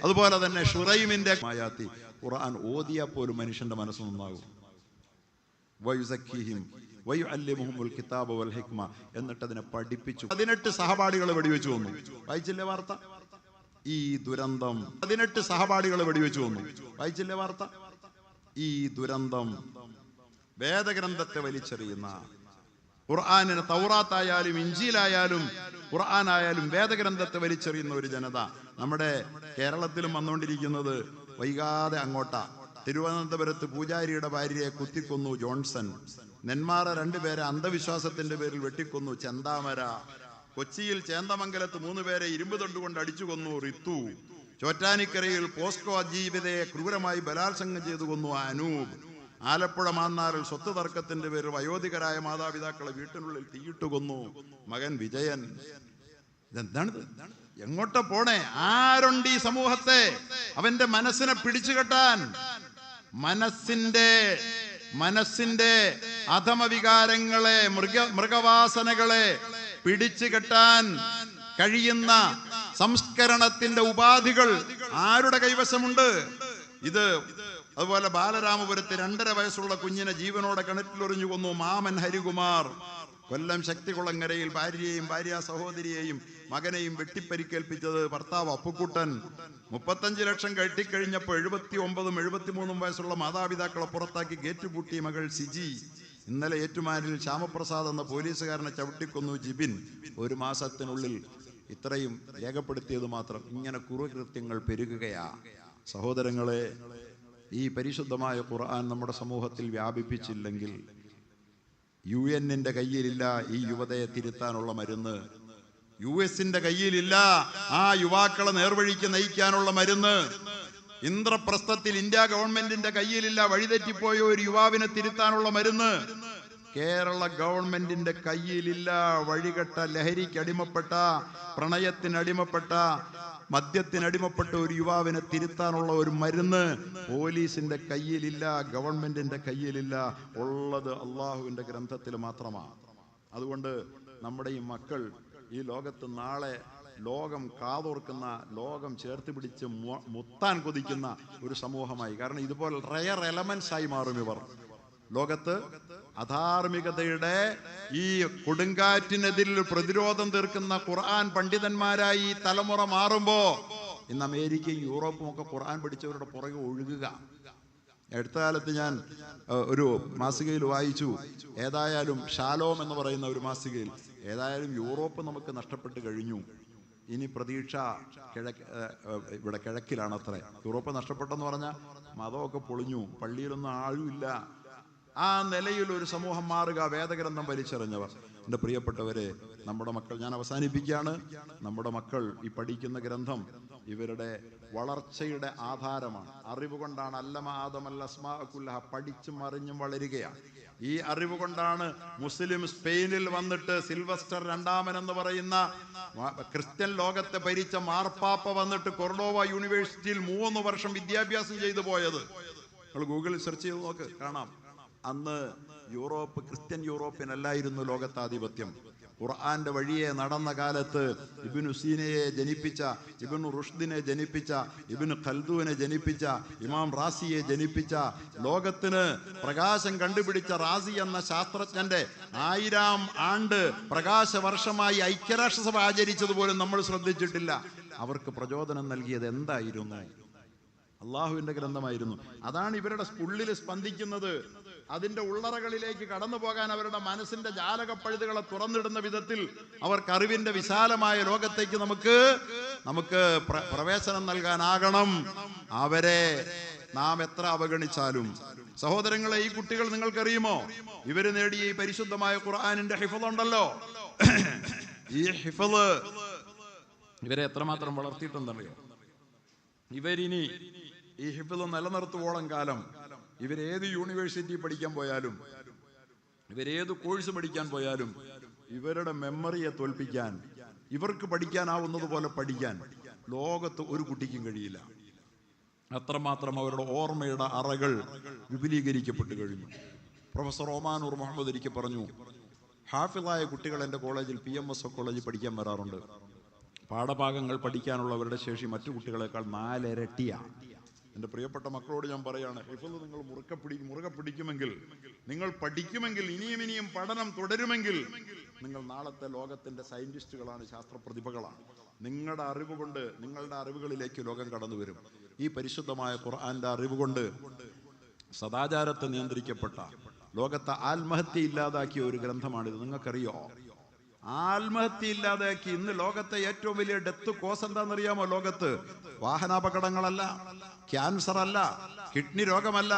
അതുപോലെ തന്നെ ഷുറൈമിന്റെ ആയാത്തി ഖുർആൻ ഓതിയാൽ പോലും മനുഷ്യന്റെ മനസ്സ് നന്നാകും. വയുസക്കിഹിം വയുഅല്ലിമുഹുൽ കിതാബ വൽ ഹിക്മ, എന്നിട്ട് അതിനെ പഠിപ്പിച്ചു. 18 സഹപാഠികളെ വെടിവെച്ചു കൊന്നു. വായിച്ചില്ലേ വാർത്ത? ഈ ദുരന്തം 18 സഹപാഠികളെ വെടിവെച്ചു കൊന്നു. വായിച്ചില്ലേ വാർത്ത? ഈ ദുരന്തം വേദഗ്രന്ഥത്തെ വലിച്ചെറിയുന്ന, ഖുർആനിന്, തൗറാത്തായാലും ഇഞ്ചീലായാലും ഖുർആനായാലും വേദഗ്രന്ഥത്തെ വലിച്ചെറിയുന്ന ഒരു ജനത നമ്മുടെ കേരളത്തിലും വന്നുകൊണ്ടിരിക്കുന്നത്. വൈകാതെ അങ്ങോട്ടാ. തിരുവനന്തപുരത്ത് പൂജാരിയുടെ ഭാര്യയെ കുത്തിക്കൊന്നു ജോൺസൺ. നെന്മാറ 2 പേരെ അന്ധവിശ്വാസത്തിന്റെ പേരിൽ വെട്ടിക്കൊന്നു ചെന്താമര. കൊച്ചിയിൽ ചേന്ദമംഗലത്ത് 3 പേരെ ഇരുമ്പ് തൊണ്ടുകൊണ്ട് അടിച്ചു കൊന്നു റിത്തു. ചോറ്റാനിക്കരയിൽ പോസ്കോ ജീവിതയെ ക്രൂരമായി ബലാത്സംഗം ചെയ്തു കൊന്നു അനൂപ്. ആലപ്പുഴ മാന്നാറിൽ സ്വത്ത് തർക്കത്തിന്റെ പേരിൽ വയോധികരായ മാതാപിതാക്കളെ വീട്ടിനുള്ളിൽ തീയിട്ടു കൊന്നു മകൻ വിജയൻ. ഇതെന്താണിത്? എങ്ങോട്ടാ പോണേ? ആരുണ്ട് ഈ സമൂഹത്തെ അവന്റെ മനസ്സിനെ പിടിച്ചുകെട്ടാൻ? മനസ്സിന്റെ അധമവികാരങ്ങളെ, മൃഗവാസനകളെ പിടിച്ചു കെട്ടാൻ കഴിയുന്ന സംസ്കരണത്തിന്റെ ഉപാധികൾ ആരുടെ കൈവശമുണ്ട്? ഇത് അതുപോലെ ബാലരാമപുരത്ത് 2.5 വയസ്സുള്ള കുഞ്ഞിനെ ജീവനോടെ കിണറ്റിലൊറിഞ്ഞു കൊന്നു മാമൻ ഹരികുമാർ. കൊല്ലം ശക്തികുളങ്ങരയിൽ ഭാര്യയെയും ഭാര്യ സഹോദരിയെയും മകനെയും വെട്ടിപ്പരിക്കേൽപ്പിച്ചത് ഭർത്താവ് അപ്പുക്കുട്ടൻ. 35 ലക്ഷം കെട്ടിക്കഴിഞ്ഞപ്പോൾ 79ഉം 73ഉം വയസ്സുള്ള മാതാപിതാക്കളെ പുറത്താക്കി ഗേറ്റ് പൂട്ടിയ മകൾ സിജി. ഇന്നലെ ഏറ്റുമാനിൽ ശ്യാമപ്രസാദ് എന്ന പോലീസുകാരനെ ചവിട്ടിക്കൊന്നു ജിബിൻ. 1 മാസത്തിനുള്ളിൽ ഇത്രയും രേഖപ്പെടുത്തിയത് മാത്രം. ഇങ്ങനെ കുറുകൃത്യങ്ങൾ പെരുകുകയാ. സഹോദരങ്ങളെ, ഈ പരിശുദ്ധമായ ഖുർആൻ നമ്മുടെ സമൂഹത്തിൽ വ്യാപിപ്പിച്ചില്ലെങ്കിൽ UN കയ്യിലില്ല ഈ യുവതയെ തിരുത്താനുള്ള മരുന്ന്. US കയ്യിലില്ല ആ യുവാക്കളെ നേർവഴിക്ക് നയിക്കാനുള്ള മരുന്ന്. ഇന്ദ്രപ്രസ്ഥത്തിൽ ഇന്ത്യ ഗവൺമെന്റിന്റെ കയ്യിലില്ല വഴിതെറ്റിപ്പോയ ഒരു യുവാവിനെ തിരുത്താനുള്ള മരുന്ന്. കേരള ഗവൺമെന്റിന്റെ കയ്യിലില്ല വഴികെട്ട, ലഹരിക്കടിമപ്പെട്ട, പ്രണയത്തിനടിമപ്പെട്ട, മദ്യത്തിനടിമപ്പെട്ട ഒരു യുവാവിനെ തിരുത്താനുള്ള ഒരു മരുന്ന് പോലീസിന്റെ കയ്യിലില്ല, ഗവൺമെന്റിന്റെ കയ്യിലില്ല. ഉള്ളത് അള്ളാഹുവിന്റെ ഗ്രന്ഥത്തിൽ മാത്രമാണ്. അതുകൊണ്ട് നമ്മുടെ ഈ മക്കൾ ഈ ലോകത്ത് നാളെ ലോകം കാതോർക്കുന്ന, ലോകം ചേർത്ത് പിടിച്ച് മുത്താൻ കൊതിക്കുന്ന ഒരു സമൂഹമായി. കാരണം ഇതുപോലെ റയർ എലമെന്റ്സ് ആയി മാറും ഇവർ. ലോകത്ത് അധാർമികതയുടെ ഈ കൊടുങ്കാറ്റിനെതിരിൽ പ്രതിരോധം തീർക്കുന്ന ഖുർആൻ പണ്ഡിതന്മാരായി ഈ തലമുറ മാറുമ്പോ ഇന്ന് അമേരിക്കയും യൂറോപ്പും ഒക്കെ ഖുർആൻ പഠിച്ചവരുടെ പുറകെ ഒഴുകുക. അടുത്ത കാലത്ത് ഞാൻ ഒരു മാസികയിൽ വായിച്ചു, ഏതായാലും ഷാലോം എന്ന് പറയുന്ന ഒരു മാസികയിൽ, ഏതായാലും യൂറോപ്പ് നമുക്ക് നഷ്ടപ്പെട്ട് കഴിഞ്ഞു, ഇനി പ്രതീക്ഷ ഇവിടെ കിഴക്കിലാണത്രേ. യൂറോപ്പ് നഷ്ടപ്പെട്ടെന്ന് പറഞ്ഞാൽ മതമൊക്കെ പൊളിഞ്ഞു, പള്ളിയിലൊന്നും ആഴുമില്ല. ആ നിലയിൽ ഒരു സമൂഹം മാറുക, വേദഗ്രന്ഥം വലിച്ചെറിഞ്ഞവർ. എൻ്റെ പ്രിയപ്പെട്ടവരെ, നമ്മുടെ മക്കൾ, ഞാൻ അവസാനിപ്പിക്കുകയാണ്, നമ്മുടെ മക്കൾ ഈ പഠിക്കുന്ന ഗ്രന്ഥം ഇവരുടെ വളർച്ചയുടെ ആധാരമാണ്. അറിവ് കൊണ്ടാണ് അല്ലമ ആദമൽ അസ്മാഅ കുല്ലഹ പഠിച്ചു മറിഞ്ഞും വളരുകയാണ്. ഈ അറിവ് കൊണ്ടാണ് മുസ്ലിം സ്പെയിനിൽ വന്നിട്ട് സിൽവസ്റ്റർ രണ്ടാമൻ എന്ന് പറയുന്ന ക്രിസ്ത്യൻ ലോകത്തെ ഭരിച്ച മാർപ്പാപ്പ വന്നിട്ട് കൊർഡോവ യൂണിവേഴ്സിറ്റിയിൽ 3 വർഷം വിദ്യാഭ്യാസം ചെയ്തു പോയത്. നിങ്ങൾ ഗൂഗിളിൽ സെർച്ച് ചെയ്ത് നോക്ക്, കാണാം. അന്ന് യൂറോപ്പ്, ക്രിസ്ത്യൻ യൂറോപ്പിനല്ലായിരുന്നു ലോകത്താധിപത്യം. ഖുർആന്റെ വഴിയെ നടന്ന കാലത്ത് ഇബ്നു സീനയെ ജനിപ്പിച്ച, ഇബ്നു റുഷ്ദിനെ ജനിപ്പിച്ച, ഇബ്നു ഖൽദൂനെ ജനിപ്പിച്ച, ഇമാം റാസിയെ ജനിപ്പിച്ച, ലോകത്തിന് പ്രകാശം കണ്ടുപിടിച്ച റാസി എന്ന ശാസ്ത്രജ്ഞന്റെ 1000 ആണ്ട് പ്രകാശ വർഷമായി ഐക്യരാഷ്ട്രസഭ ആചരിച്ചതുപോലും നമ്മൾ ശ്രദ്ധിച്ചിട്ടില്ല. അവർക്ക് പ്രചോദനം നൽകിയത് എന്തായിരുന്നു? അള്ളാഹുവിന്റെ ഗ്രന്ഥമായിരുന്നു. അതാണ് ഇവരുടെ ഉള്ളിൽ സ്പന്ദിക്കുന്നത്. അതിന്റെ ഉള്ളറകളിലേക്ക് കടന്നു പോകാൻ അവരുടെ മനസ്സിന്റെ ജാലകപ്പഴുതുകളെ തുറന്നിടുന്ന വിധത്തിൽ അവർക്ക് അറിവിന്റെ വിശാലമായ ലോകത്തേക്ക് നമുക്ക് പ്രവേശനം നൽകാനാകണം. അവരെ നാം എത്ര അവഗണിച്ചാലും. സഹോദരങ്ങളെ, ഈ കുട്ടികൾ നിങ്ങൾക്കറിയുമോ, ഇവര് നേടിയ ഈ പരിശുദ്ധമായ ഖുർആനിന്റെ ഹിഫ്ള് ഉണ്ടല്ലോ, ഈ ഹിഫ്ള് ഇവരെ എത്രമാത്രം വളർത്തിയിട്ടുണ്ടല്ലോ. ഇവരിനി ഈ ഹിഫ്ള് നിലനിർത്തുവോളം കാലം ഇവരേത് യൂണിവേഴ്സിറ്റി പഠിക്കാൻ പോയാലും, ഇവരേത് കോഴ്സ് പഠിക്കാൻ പോയാലും, ഇവരുടെ മെമ്മറിയെ തോൽപ്പിക്കാൻ, ഇവർക്ക് പഠിക്കാനാവുന്നത് പോലെ പഠിക്കാൻ ലോകത്ത് ഒരു കുട്ടിക്കും കഴിയില്ല. അത്രമാത്രം അവരുടെ ഓർമ്മയുടെ അറകൾ വിപുലീകരിക്കപ്പെട്ടു കഴിഞ്ഞു. പ്രൊഫസർ ഒമാനൂർ മുഹമ്മദ് ഒരിക്കൽ പറഞ്ഞു, ഹാഫിളായ കുട്ടികൾ എൻ്റെ കോളേജിൽ PMS കോളേജിൽ പഠിക്കാൻ വരാറുണ്ട്. പാഠഭാഗങ്ങൾ പഠിക്കാനുള്ളവരുടെ ശേഷി മറ്റു കുട്ടികളെക്കാൾ 4 ഇരട്ടിയാണ്. എൻ്റെ പ്രിയപ്പെട്ട മക്കളോട് ഞാൻ പറയാണ്, ഹിഫ്ള് നിങ്ങൾ മുറുകെ പിടിക്കുമെങ്കിൽ, നിങ്ങൾ പഠിക്കുമെങ്കിൽ, ഇനിയും പഠനം തുടരുമെങ്കിൽ, നിങ്ങൾ നാളത്തെ ലോകത്തിന്റെ സയന്റിസ്റ്റുകളാണ്, ശാസ്ത്രപ്രതിഭകളാണ്. നിങ്ങളുടെ അറിവ് കൊണ്ട്, നിങ്ങളുടെ അറിവുകളിലേക്ക് ലോകം കടന്നു വരും. ഈ പരിശുദ്ധമായ ഖുർആന്റെ അറിവ് കൊണ്ട് സദാചാരത്തെ നിയന്ത്രിക്കപ്പെട്ട, ലോകത്തെ ആത്മഹത്യ ഇല്ലാതാക്കിയ ഒരു ഗ്രന്ഥമാണിത്. നിങ്ങൾക്കറിയോ? ആത്മഹത്യ ഇല്ലാതാക്കി. ഇന്ന് ലോകത്തെ ഏറ്റവും വലിയ ഡെത്ത് കോസ് എന്താണെന്നറിയാമോ? ലോകത്ത് വാഹനാപകടങ്ങളല്ല, ക്യാൻസർ അല്ല, കിഡ്നി രോഗമല്ല.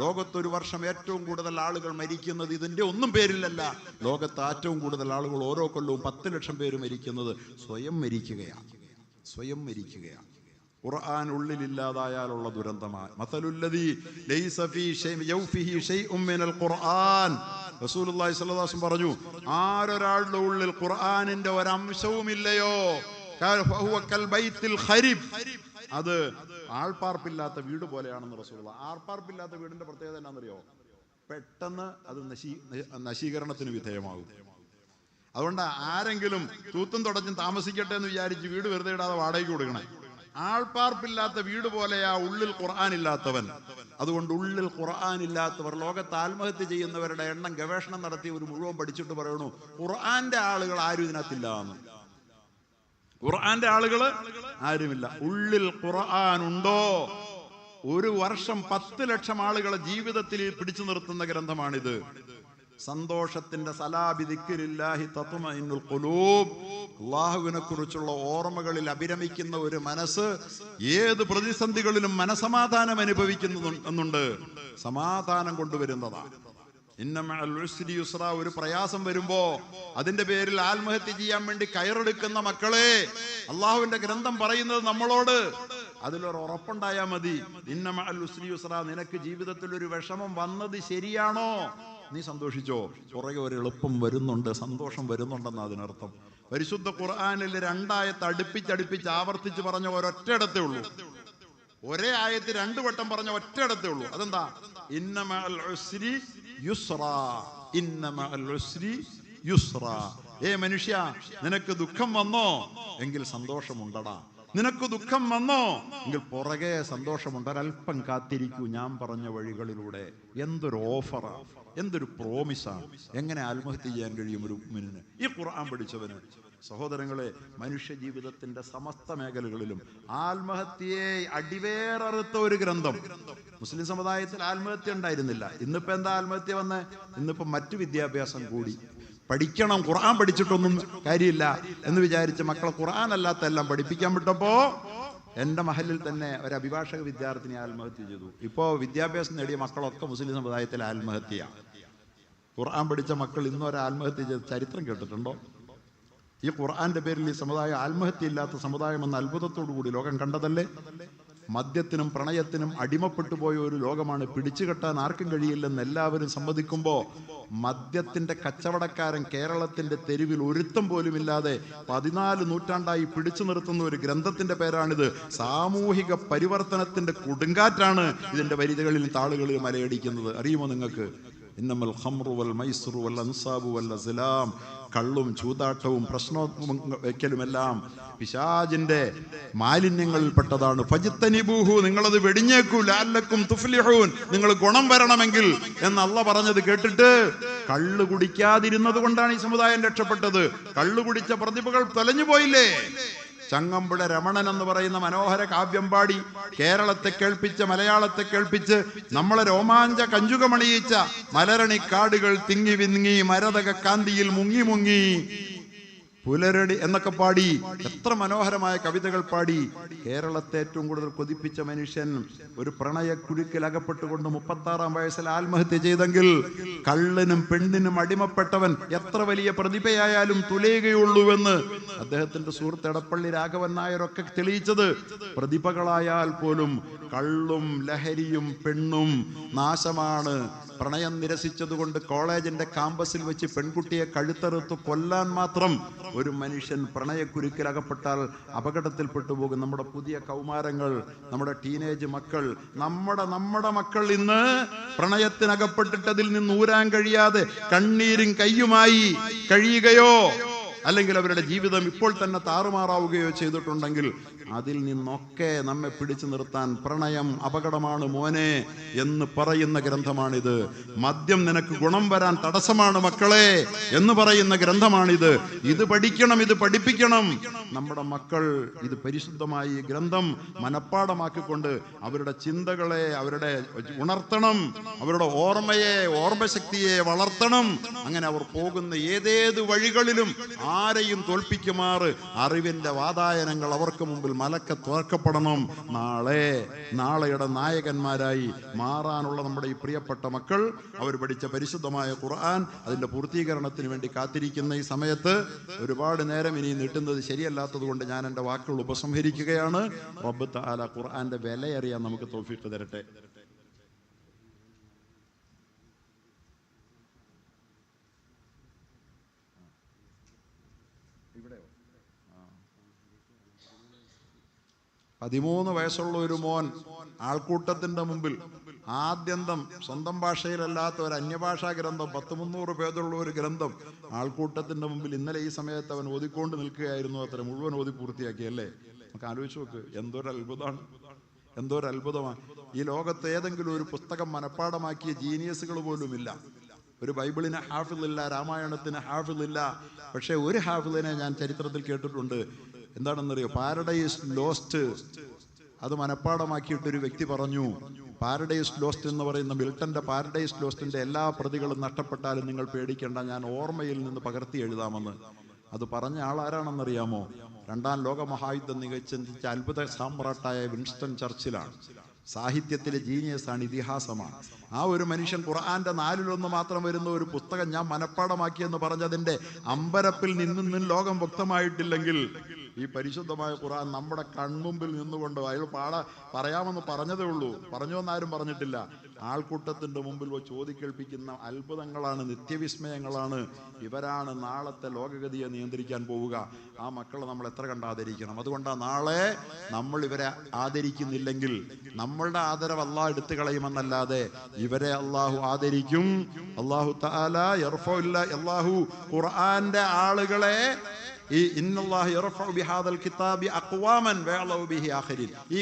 ലോകത്തൊരു വർഷം ഏറ്റവും കൂടുതൽ ആളുകൾ മരിക്കുന്നത് ഇതിന്റെ ഒന്നും പേരിലല്ല. ലോകത്ത് ഏറ്റവും കൂടുതൽ ആളുകൾ ഓരോ കൊല്ലവും 10 ലക്ഷം പേര് മരിക്കുന്നത് സ്വയം മരിക്കുകയാണ്. ഖുർആൻ ഉള്ളിലില്ലാതായാലുള്ള ദുരന്തമാണ്. മസലുല്ലദീ ലൈസ ഫീ യൗഫിഹി ശൈഉം മിനൽ ഖുർആൻ. റസൂലുള്ളാഹി സ്വല്ലല്ലാഹു അലൈഹി വസല്ലം പറഞ്ഞു, ആരൊരാളുടെ ഉള്ളിൽ ഖുർആനിന്റെ ഒരംശവുമില്ലയോ, ഫഹുവ കൽ ബൈത്തിൽ ഖരീബ്, അത് ആൾപ്പാർപ്പില്ലാത്ത വീട് പോലെയാണെന്ന് റസൂലുള്ളാഹി. ആൾപ്പാർപ്പില്ലാത്ത വീടിന്റെ പ്രത്യേകത എന്താണെന്നറിയോ? പെട്ടെന്ന് അത് നശീകരണത്തിന് വിധേയമാകും. അതുകൊണ്ട് ആരെങ്കിലും തൂത്തും തുടച്ചും താമസിക്കട്ടെ എന്ന് വിചാരിച്ച് വീട് വെറുതെ ഇടാതെ വാടകയ്ക്ക് കൊടുക്കണേ. ആൾപ്പാർപ്പില്ലാത്ത വീട് പോലെയാ ഉള്ളിൽ ഖുർആൻ ഇല്ലാത്തവൻ. അതുകൊണ്ട് ഉള്ളിൽ ഖുർആൻ ഇല്ലാത്തവർ, ലോകത്ത് ആത്മഹത്യ ചെയ്യുന്നവരുടെ എണ്ണം ഗവേഷണം നടത്തി ഒരു മുഴുവൻ പഠിച്ചിട്ട് പറയണു, ഖുർആന്റെ ആളുകൾ ആരും ഇതിനകത്തില്ല എന്ന്. ഖുർആന്റെ ആളുകൾ ആരുമില്ല. ഉള്ളിൽ ഖുർആൻ ഉണ്ടോ? ഒരു വർഷം 10 ലക്ഷം ആളുകളെ ജീവിതത്തിൽ പിടിച്ചു നിർത്തുന്ന ഗ്രന്ഥമാണിത്. സന്തോഷത്തിന്റെ സലാബി ദിക്രില്ലാഹി തത്മഇന്നുൽ ഖുലൂബ്. അല്ലാഹുവിനെ കുറിച്ചുള്ള ഓർമ്മകളിൽ അഭിരമിക്കുന്ന ഒരു മനസ്സ് ഏത് പ്രതിസന്ധികളിലും മനസമാധാനം അനുഭവിക്കുന്നുണ്ട്. സമാധാനം കൊണ്ടുവരുന്നതാണ്. ഇന്ന മഅൽ ഉസ്രി യുസ്ര, ഒരു പ്രയാസം വരുമ്പോ അതിന്റെ പേരിൽ ആത്മഹത്യ ചെയ്യാൻ വേണ്ടി കയറെടുക്കുന്ന മക്കളെ, അള്ളാഹുവിന്റെ ഗ്രന്ഥം പറയുന്നത് നമ്മളോട് അതിലൊരു ഉറപ്പുണ്ടായാൽ മതി. ഇന്ന മഅൽ ഉസ്രി യുസ്ര, നിനക്ക് ജീവിതത്തിൽ ഒരു വിഷമം വന്നത് ശരിയാണോ, നീ സന്തോഷിച്ചോ, പുറകെ ഒരു എളുപ്പം വരുന്നുണ്ട്, സന്തോഷം വരുന്നുണ്ടെന്ന് അതിനർത്ഥം. പരിശുദ്ധ ഖുർആനിൽ 2 ആയത്ത് അടുപ്പിച്ച് ആവർത്തിച്ച് പറഞ്ഞ ഒരൊറ്റയിടത്തേ ഉള്ളൂ. ഒരേ ആയത്ത് 2 വട്ടം പറഞ്ഞ ഒറ്റയിടത്തേ ഉള്ളൂ. അതെന്താ? ഇന്ന മഅൽ ഉസ്രി യുസ്ര, ഇന്ന മഅൽ ഉസ്രി യുസ്ര. മനുഷ്യ, നിനക്ക് ദുഃഖം വന്നോ എങ്കിൽ സന്തോഷമുണ്ടടാ. നിനക്ക് ദുഃഖം വന്നോ എങ്കിൽ പുറകെ സന്തോഷമുണ്ട്. ഒരൽപ്പം കാത്തിരിക്കൂ ഞാൻ പറഞ്ഞ വഴികളിലൂടെ. എന്തൊരു ഓഫറാ, എന്തൊരു പ്രോമിസാ. എങ്ങനെ ആത്മഹത്യ ചെയ്യാൻ കഴിയും ഒരു മുഅ്മിനിന്, ഈ ഖുർആൻ പഠിച്ചവന്? സഹോദരങ്ങളെ, മനുഷ്യ ജീവിതത്തിന്റെ സമസ്ത മേഖലകളിലും ആത്മഹത്യയെ അടിവേററുത്ത ഒരു ഗ്രന്ഥം. മുസ്ലിം സമുദായത്തിൽ ആത്മഹത്യ ഉണ്ടായിരുന്നില്ല. ഇന്നിപ്പോ എന്താ ആത്മഹത്യ വന്ന്? ഇന്നിപ്പോ മറ്റു വിദ്യാഭ്യാസം കൂടി. പഠിക്കണം, ഖുർആൻ പഠിച്ചിട്ടൊന്നും കാര്യമില്ല എന്ന് വിചാരിച്ച് മക്കളെ ഖുർആൻ അല്ലാത്ത എല്ലാം പഠിപ്പിക്കാൻ വിട്ടപ്പോ എൻ്റെ മഹലിൽ തന്നെ ഒരു അഭിഭാഷക വിദ്യാർത്ഥിനി ആത്മഹത്യ ചെയ്തു. ഇപ്പോൾ വിദ്യാഭ്യാസം നേടിയ മക്കളൊക്കെ മുസ്ലിം സമുദായത്തിൽ ആത്മഹത്യ. ഖുർആൻ പഠിച്ച മക്കൾ ഇന്നൊരു ആത്മഹത്യ ചെയ്ത ചരിത്രം കേട്ടിട്ടുണ്ടോ? ഈ ഖുർആന്റെ പേരിൽ ഈ സമുദായം ആത്മഹത്യ ഇല്ലാത്ത സമുദായം എന്ന അത്ഭുതത്തോടു കൂടി ലോകം കണ്ടതല്ലേ? മദ്യത്തിനും പ്രണയത്തിനും അടിമപ്പെട്ടു പോയ ഒരു ലോകമാണ്. പിടിച്ചുകെട്ടാൻ ആർക്കും കഴിയില്ലെന്ന് എല്ലാവരും സമ്മതിക്കുമ്പോൾ മദ്യത്തിന്റെ കച്ചവടക്കാരൻ കേരളത്തിന്റെ തെരുവിൽ ഒരുത്തം പോലുമില്ലാതെ 14 നൂറ്റാണ്ടായി പിടിച്ചു നിർത്തുന്ന ഒരു ഗ്രന്ഥത്തിന്റെ പേരാണിത്. സാമൂഹിക പരിവർത്തനത്തിന്റെ കൊടുങ്കാറ്റാണ് ഇതിന്റെ വരികളിലും താളുകളിൽ മലയടിക്കുന്നത്. അറിയുമോ നിങ്ങൾക്ക്? ഇന്നമൽ ഖംറു വൽ മൈസ്റു വൽ അൻസാബു വൽ അസ്ലാം, കള്ളും ചൂതാട്ടവും പ്രശ്നം വെക്കലുമെല്ലാം പിശാചിന്റെ മാലിന്യങ്ങളിൽപ്പെട്ടതാണ്. ഫജ്തനിബൂഹു, നിങ്ങളത് വെടിഞ്ഞേക്കൂ. ലഅല്ലക്കും തുഫ്ലിഹൂൻ, നിങ്ങൾ ഗുണം വരണമെങ്കിൽ എന്ന് അല്ലാഹ് പറഞ്ഞത് കേട്ടിട്ട് കള്ളു കുടിക്കാതിരുന്നത് കൊണ്ടാണ് ഈ സമുദായം രക്ഷപ്പെട്ടത്. കള്ളു കുടിച്ച പ്രതിഭകൾ തൊലഞ്ഞു പോയില്ലേ? ചങ്ങമ്പുഴ രമണൻ എന്ന് പറയുന്ന മനോഹര കാവ്യം പാടി കേരളത്തെ കേൾപ്പിച്ച്, മലയാളത്തെ കേൾപ്പിച്ച്, നമ്മളെ രോമാഞ്ച കഞ്ചുകമണിയിച്ച മലരണി കാടുകൾ തിങ്ങി വിങ്ങി മരതക കാന്തിയിൽ മുങ്ങി മുങ്ങി പുലരടി എന്നൊക്കെ പാടി എത്ര മനോഹരമായ കവിതകൾ പാടി കേരളത്തെ ഏറ്റവും കൂടുതൽ കൊതിപ്പിച്ച മനുഷ്യൻ ഒരു പ്രണയ കുരുക്കിൽ അകപ്പെട്ടുകൊണ്ട് 36-ാം വയസ്സിൽ ആത്മഹത്യ ചെയ്തെങ്കിൽ കള്ളനും പെണ്ണിനും അടിമപ്പെട്ടവൻ എത്ര വലിയ പ്രതിഭയായാലും തുലയുകയുള്ളൂവെന്ന് അദ്ദേഹത്തിന്റെ സുഹൃത്ത് എടപ്പള്ളി രാഘവൻ നായരൊക്കെ തെളിയിച്ചത്. പ്രതിഭകളായാൽ പോലും കള്ളും ലഹരിയും പെണ്ണും നാശമാണ്. പ്രണയം നിരസിച്ചതുകൊണ്ട് കോളേജിന്റെ കാമ്പസിൽ വെച്ച് പെൺകുട്ടിയെ കഴുത്തറുത്ത് കൊല്ലാൻ മാത്രം ഒരു മനുഷ്യൻ പ്രണയക്കുരുക്കിൽ അകപ്പെട്ടാൽ അപകടത്തിൽപ്പെട്ടു പോകും. നമ്മുടെ പുതിയ കൗമാരങ്ങൾ, നമ്മുടെ ടീനേജ് മക്കൾ, നമ്മുടെ മക്കൾ ഇന്ന് പ്രണയത്തിനകപ്പെട്ടിട്ട് അതിൽ നിന്ന് ഊരാൻ കഴിയാതെ കണ്ണീരും കയ്യുമായി കഴിയുകയോ അല്ലെങ്കിൽ അവരുടെ ജീവിതം ഇപ്പോൾ തന്നെ താറുമാറാവുകയോ ചെയ്തിട്ടുണ്ടെങ്കിൽ അതിൽ നിന്നൊക്കെ നമ്മെ പിടിച്ചു നിർത്താൻ പ്രണയം അപകടമാണ് മോനെ എന്ന് പറയുന്ന ഗ്രന്ഥമാണിത്. മദ്യം നിനക്ക് ഗുണം വരാൻ തടസ്സമാണ് മക്കളെ എന്ന് പറയുന്ന ഗ്രന്ഥമാണിത്. ഇത് പഠിക്കണം, ഇത് പഠിപ്പിക്കണം. നമ്മുടെ മക്കൾ ഇത് പരിശുദ്ധമായി ഗ്രന്ഥം മനഃപ്പാടമാക്കിക്കൊണ്ട് അവരുടെ ചിന്തകളെ അവരുടെ ഉണർത്തണം, അവരുടെ ഓർമ്മശക്തിയെ വളർത്തണം. അങ്ങനെ അവർ പോകുന്ന ഏതേത് വഴികളിലും ആരെയും തോൽപ്പിക്കുമാറ് അറിവിന്റെ വാതായനങ്ങൾ അവർക്ക് മുമ്പിൽ മലക്ക തുറക്കപ്പെടണം. നാളെയുടെ നായകന്മാരായി മാറാനുള്ള നമ്മുടെ ഈ പ്രിയപ്പെട്ട മക്കൾ അവർ പഠിച്ച പരിശുദ്ധമായ ഖുർആൻ അതിന്റെ പൂർത്തീകരണത്തിന് വേണ്ടി കാത്തിരിക്കുന്ന ഈ സമയത്ത് ഒരുപാട് നേരം ഇനി നീട്ടുന്നത് ശരിയല്ലാത്തത് കൊണ്ട് ഞാൻ എൻ്റെ വാക്കുകൾ ഉപസംഹരിക്കുകയാണ്. റബ്ബ് തആല ഖുർആന്റെ വിലയറിയാൻ നമുക്ക് തൗഫീഖ് തരട്ടെ. ഇവിടെയോ 13 വയസ്സുള്ള ഒരു മോൻ ആൾക്കൂട്ടത്തിന്റെ മുമ്പിൽ ആദ്യന്തം സ്വന്തം ഭാഷയിലല്ലാത്ത ഒരു അന്യഭാഷാ ഗ്രന്ഥം 100-300 പേജുള്ള ഒരു ഗ്രന്ഥം ആൾക്കൂട്ടത്തിന്റെ മുമ്പിൽ ഇന്നലെ ഈ സമയത്ത് അവൻ ഓതിക്കൊണ്ട് നിൽക്കുകയായിരുന്നു. അത്ര മുഴുവൻ ഓതി പൂർത്തിയാക്കിയല്ലേ? നമുക്ക് ആലോചിച്ച് നോക്ക്, എന്തൊരു അത്ഭുതമാണ്. ഈ ലോകത്ത് ഏതെങ്കിലും ഒരു പുസ്തകം മനഃപ്പാടമാക്കിയ ജീനിയസുകൾ പോലുമില്ല. ഒരു ബൈബിളിന് ഹാഫിളില്ല, രാമായണത്തിന് ഹാഫിളില്ല. പക്ഷെ ഒരു ഹാഫിളിനെ ഞാൻ ചരിത്രത്തിൽ കേട്ടിട്ടുണ്ട്. എന്താണെന്നറിയോ? പാരഡൈസ് ലോസ്റ്റ് അത് മനഃപ്പാടമാക്കിയിട്ടൊരു വ്യക്തി പറഞ്ഞു, പാരഡൈസ് ലോസ്റ്റ് എന്ന് പറയുന്ന മിൽട്ടന്റെ പാരഡൈസ് ലോസ്റ്റിന്റെ എല്ലാ പ്രതികളും നഷ്ടപ്പെട്ടാലും നിങ്ങൾ പേടിക്കേണ്ട, ഞാൻ ഓർമ്മയിൽ നിന്ന് പകർത്തി എഴുതാമെന്ന്. അത് പറഞ്ഞ ആളാരാണെന്നറിയാമോ? 2ാം ലോക മഹായുദ്ധം നികച്ചെത്തിച്ച അത്ഭുത സാമ്രാട്ടായ വിൻസ്റ്റൺ ചർച്ചിലാണ്. സാഹിത്യത്തിലെ ജീനിയസാണ്, ഇതിഹാസമാണ്. ആ ഒരു മനുഷ്യൻ ഖുർആന്റെ 4/1 മാത്രം വരുന്ന ഒരു പുസ്തകം ഞാൻ മനഃപ്പാടമാക്കിയെന്ന് പറഞ്ഞതിൻ്റെ അമ്പരപ്പിൽ നിന്നും ലോകം വ്യക്തമായിട്ടില്ലെങ്കിൽ ഈ പരിശുദ്ധമായ ഖുർആൻ നമ്മുടെ കൺമുമ്പിൽ നിന്നുകൊണ്ട് അയാൾ പറയാമെന്ന് പറഞ്ഞതേ ഉള്ളൂ, പറഞ്ഞുവെന്നാരും പറഞ്ഞിട്ടില്ല. ആൾക്കൂട്ടത്തിൻ്റെ മുമ്പിൽ ചോദിക്കേൾപ്പിക്കുന്ന അത്ഭുതങ്ങളാണ്, നിത്യവിസ്മയങ്ങളാണ്. ഇവരാണ് നാളത്തെ ലോകഗതിയെ നിയന്ത്രിക്കാൻ പോവുക. ആ മക്കളെ നമ്മൾ എത്ര കണ്ട് ആദരിക്കണം. അതുകൊണ്ടാണ് നാളെ നമ്മൾ ഇവരെ ആദരിക്കുന്നില്ലെങ്കിൽ നമ്മളുടെ ആദരവ് അള്ളാഹ് എടുത്തു കളയുമെന്നല്ലാതെ ഇവരെ അള്ളാഹു ആദരിക്കും. അള്ളാഹു തആല അള്ളാഹു ഖുർആന്റെ ആളുകളെ ഈ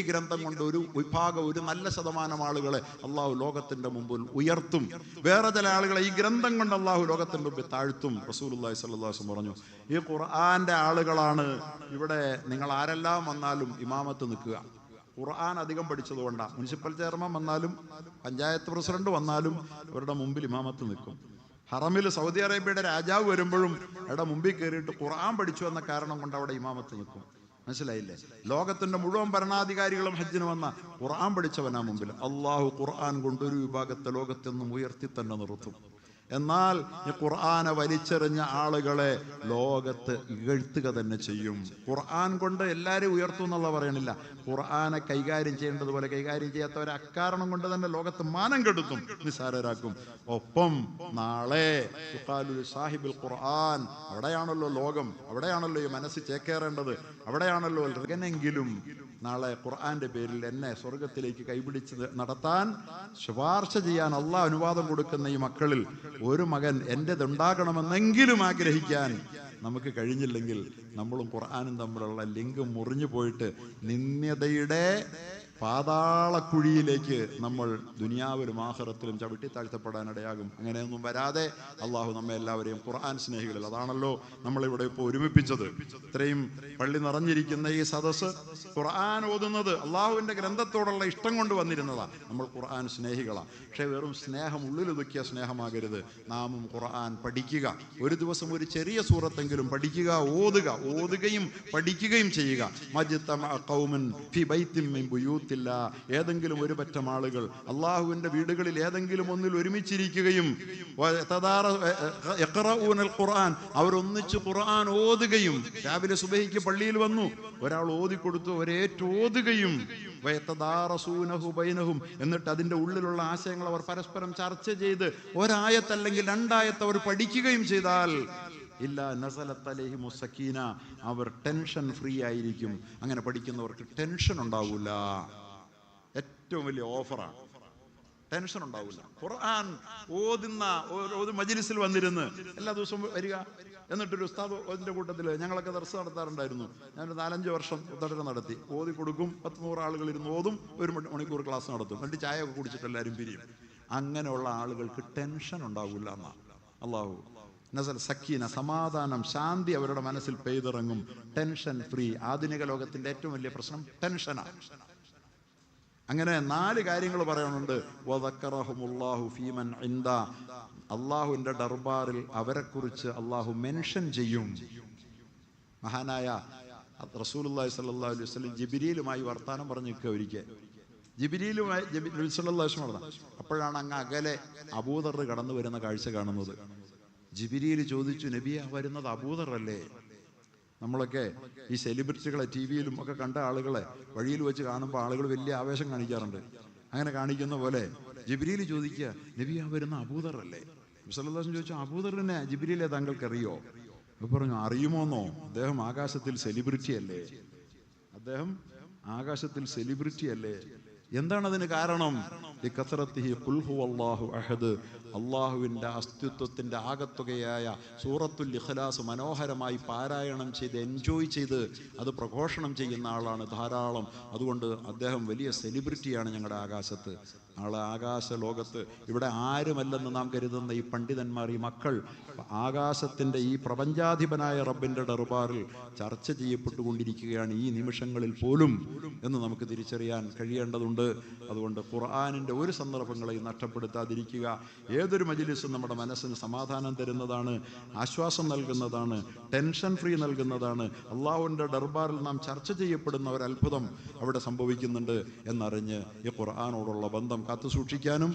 ഗ്രന്ഥം കൊണ്ട് ഒരു വിഭാഗം, ഒരു നല്ല ശതമാനം ആളുകളെ അള്ളാഹു ലോകത്തിന്റെ മുമ്പിൽ ഉയർത്തും. വേറെ ചില ആളുകളെ ഈ ഗ്രന്ഥം കൊണ്ട് അള്ളാഹു ലോകത്തിന്റെ മുമ്പിൽ താഴ്ത്തും. റസൂലുള്ളാഹി സ്വല്ലല്ലാഹു അലൈഹി വസല്ലം പറഞ്ഞു, ഈ ഖുർആന്റെ ആളുകളാണ് ഇവിടെ നിങ്ങൾ ആരെല്ലാം വന്നാലും ഇമാമത്ത് നിൽക്കുക. ഖുർആൻ അധികം പഠിച്ചതുകൊണ്ടാണ്. മുനിസിപ്പൽ ചെയർമാൻ വന്നാലും പഞ്ചായത്ത് പ്രസിഡന്റ് വന്നാലും അവരുടെ മുമ്പിൽ ഇമാമത്ത് നിൽക്കും. ഹറമിൽ സൗദി അറേബ്യയുടെ രാജാവ് വരുമ്പോഴും അവിടെ മുമ്പിൽ കയറിയിട്ട് ഖുർആൻ പഠിച്ചു എന്ന കാരണം കൊണ്ട് അവിടെ ഇമാമത്ത് നിൽക്കും. മനസ്സിലായില്ലേ? ലോകത്തിന്റെ മുഴുവൻ ഭരണാധികാരികളും ഹജ്ജിന് വന്ന ഖുർആൻ പഠിച്ചവനാ മുമ്പിൽ. അള്ളാഹു ഖുർആൻ കൊണ്ട് ഒരു വിഭാഗത്തെ ലോകത്തെന്നും ഉയർത്തി തന്നെ നിർത്തും. എന്നാൽ ഈ ഖുർആനെ വലിച്ചെറിഞ്ഞ ആളുകളെ ലോകത്ത് ഇകഴ്ത്തുക തന്നെ ചെയ്യും. ഖുർആൻ കൊണ്ട് എല്ലാവരും ഉയർത്തും എന്നുള്ള പറയണില്ല. ഖുർആനെ കൈകാര്യം ചെയ്യേണ്ടതുപോലെ കൈകാര്യം ചെയ്യാത്തവരെ അക്കാരണം കൊണ്ട് തന്നെ ലോകത്ത് മാനം കെടുത്തും, നിസാരരാക്കും. ഒപ്പം നാളെ സാഹിബുൽ ഖുർആൻ, അവിടെയാണല്ലോ ലോകം, അവിടെയാണല്ലോ ഈ മനസ്സ് ചേക്കേറേണ്ടത്, അവിടെയാണല്ലോ എങ്ങനെങ്കിലും നാളെ ഖുർആന്റെ പേരിൽ എന്നെ സ്വർഗത്തിലേക്ക് കൈപിടിച്ച് നടത്താൻ ശുപാർശ ചെയ്യാൻ അള്ളാഹ് അനുവാദം കൊടുക്കുന്ന ഈ മക്കളിൽ ഒരു മകൻ എൻ്റെതുണ്ടാകണമെന്നെങ്കിലും ആഗ്രഹിക്കാൻ നമുക്ക് കഴിഞ്ഞില്ലെങ്കിൽ നമ്മളും ഖുർആനും തമ്മിലുള്ള ലിങ്ക് മുറിഞ്ഞു പോയിട്ട് നിന്ദ്യതയുടെ പാതാളക്കുഴിയിലേക്ക് നമ്മൾ ദുനിയാവിലും ആഖിറത്തിലും ചവിട്ടി താഴ്ത്തപ്പെടാനിടയാകും. അങ്ങനെയൊന്നും വരാതെ അള്ളാഹു നമ്മെ എല്ലാവരെയും ഖുർആൻ സ്നേഹികളിൽ, അതാണല്ലോ നമ്മളിവിടെ ഇപ്പോൾ ഒരുമിപ്പിച്ചത്. ഇത്രയും പള്ളി നിറഞ്ഞിരിക്കുന്ന ഈ സദസ്സ് ഖുർആൻ ഓതുന്നത് അള്ളാഹുവിൻ്റെ ഗ്രന്ഥത്തോടുള്ള ഇഷ്ടം കൊണ്ട് വന്നിരുന്നതാണ്. നമ്മൾ ഖുർആൻ സ്നേഹികളാണ്. പക്ഷേ വെറും സ്നേഹം ഉള്ളിലൊതുക്കിയ സ്നേഹമാകരുത്. നാമും ഖുർആൻ പഠിക്കുക. ഒരു ദിവസം ഒരു ചെറിയ സൂറത്തെങ്കിലും പഠിക്കുക, ഓതുകയും പഠിക്കുകയും ചെയ്യുക. മജ്തമഅ ഖൗമുൻ ഫി ബൈത്തിൻ മിൻ ബുയൂത്ത്, ഏതെങ്കിലും ഒരു പറ്റം ആളുകൾ അള്ളാഹുവിന്റെ വീടുകളിൽ ഏതെങ്കിലും ഒന്നിൽ ഒരുമിച്ചിരിക്കുകയും അവർ ഒന്നിച്ച് ഖുർആൻ ഓതുകയും, രാവിലെ സുബഹിക്ക് പള്ളിയിൽ വന്നു ഒരാൾ ഓതിക്കൊടുത്തു, ഒരേറ്റോതുകയും എന്നിട്ട് അതിന്റെ ഉള്ളിലുള്ള ആശയങ്ങൾ അവർ പരസ്പരം ചർച്ച ചെയ്ത് ഒരായത്തല്ലെങ്കിൽ 2 ആയത്ത് അവർ പഠിക്കുകയും ചെയ്താൽ അവർ ടെൻഷൻ ഫ്രീ ആയിരിക്കും. അങ്ങനെ പഠിക്കുന്നവർക്ക് ടെൻഷൻ ഉണ്ടാവില്ല. ഏറ്റവും വലിയ ഓഫറാണ്, ടെൻഷൻ ഉണ്ടാവില്ല. ഖുർആൻ ഓതുന്ന ഒരു മജ്‌ലിസിൽ വന്നിരുന്ന് എല്ലാ ദിവസവും വരിക. എന്നിട്ടൊരു ഉസ്താദ് അതിൻ്റെ കൂട്ടത്തിൽ ഞങ്ങളൊക്കെ ദർസ് നടത്താറുണ്ടായിരുന്നു. ഞാനൊരു 4-5 വർഷം ഉദ്ഘാടനം നടത്തി. ഓതി കൊടുക്കും, 10-100 ആളുകൾ ഇരുന്ന് ഓതും, 1 മണിക്കൂർ ക്ലാസ് നടത്തും. എന്നിട്ട് ചായ ഒക്കെ കുടിച്ചിട്ട് എല്ലാവരും പിരിയും. അങ്ങനെയുള്ള ആളുകൾക്ക് ടെൻഷൻ ഉണ്ടാവില്ല എന്നാ അള്ളാഹു. നസൽ സക്കീന, സമാധാനം, ശാന്തി അവരുടെ മനസ്സിൽ പെയ്തിറങ്ങും. Tension free. ആധുനിക ലോകത്തിന്റെ ഏറ്റവും വലിയ പ്രശ്നം ടെൻഷനാണ്. അങ്ങനെ 4 കാര്യങ്ങൾ പറയാനുണ്ട്. അള്ളാഹുവിന്റെ ദർബാറിൽ അവരെക്കുറിച്ച് അള്ളാഹു മെൻഷൻ ചെയ്യും. മഹാനായ റസൂലുള്ളാഹി സ്വല്ലല്ലാഹു അലൈഹി വസല്ലം ജിബ്രീലുമായി വർത്താനം പറഞ്ഞു നിൽക്കുക ഒരിക്കൽ. ജിബ്രീലുമായി സ്വല്ലല്ലാഹു അലൈഹി വസല്ലം. അപ്പോഴാണ് അങ്ങ് അകലെ അബൂദർ കടന്നു വരുന്ന കാഴ്ച കാണുന്നത്. ജിബ്രീൽ ചോദിച്ചു, നബിയെ, വരുന്നത് അബൂദർ അല്ലേ? നമ്മളൊക്കെ ഈ സെലിബ്രിറ്റികളെ ടി-വിയിലും ഒക്കെ കണ്ട ആളുകളെ വഴിയിൽ വെച്ച് കാണുമ്പോൾ ആളുകൾ വലിയ ആവേശം കാണിക്കാറുണ്ട്. അങ്ങനെ കാണിക്കുന്ന പോലെ ജിബ്രീൽ ചോദിക്കുക, നബിയെ, വരുന്ന അബൂദർ അല്ലേ? സല്ലല്ലാഹു അലൈഹി വസല്ലം ചോദിച്ചു, അബൂദറിനെ ജിബ്രീലെ താങ്കൾക്ക് അറിയോ? പറഞ്ഞു, അറിയുമോന്നോ? അദ്ദേഹം ആകാശത്തിൽ സെലിബ്രിറ്റി അല്ലേ? അദ്ദേഹം ആകാശത്തിൽ സെലിബ്രിറ്റി അല്ലേ? എന്താണ് അതിന് കാരണം? അള്ളാഹുവിൻ്റെ അസ്തിത്വത്തിൻ്റെ ആകത്തുകയായ സൂറത്തുൽ ഇഖ്ലാസ് മനോഹരമായി പാരായണം ചെയ്ത് എൻജോയ് ചെയ്ത് അത് പ്രഘോഷണം ചെയ്യുന്ന ആളാണ് ധാരാളം. അതുകൊണ്ട് അദ്ദേഹം വലിയ സെലിബ്രിറ്റിയാണ് ഞങ്ങളുടെ ആകാശത്ത്. നാളെ ആകാശ ലോകത്ത് ഇവിടെ ആരുമല്ലെന്ന് നാം കരുതുന്ന ഈ പണ്ഡിതന്മാർ, ഈ മക്കൾ ആകാശത്തിൻ്റെ ഈ പ്രപഞ്ചാധിപനായ റബ്ബിൻ്റെ ദർബാറിൽ ചർച്ച ചെയ്യപ്പെട്ടുകൊണ്ടിരിക്കുകയാണ് ഈ നിമിഷങ്ങളിൽ പോലും എന്ന് നമുക്ക് തിരിച്ചറിയാൻ കഴിയേണ്ടതുണ്ട്. അതുകൊണ്ട് ഖുർആനിൻ്റെ ഒരു സന്ദർഭങ്ങളെയും നഷ്ടപ്പെടുത്താതിരിക്കുക. ഏതൊരു മജ്‌ലിസും നമ്മുടെ മനസ്സിന് സമാധാനം തരുന്നതാണ്, ആശ്വാസം നൽകുന്നതാണ്, ടെൻഷൻ ഫ്രീ നൽകുന്നതാണ്. അള്ളാഹുവിൻ്റെ ദർബാറിൽ നാം ചർച്ച ചെയ്യപ്പെടുന്ന ഒരു അത്ഭുതം അവിടെ സംഭവിക്കുന്നുണ്ട് എന്നറിഞ്ഞ് ഈ ഖുർആനോടുള്ള ബന്ധം കാത്തു സൂക്ഷിക്കാനും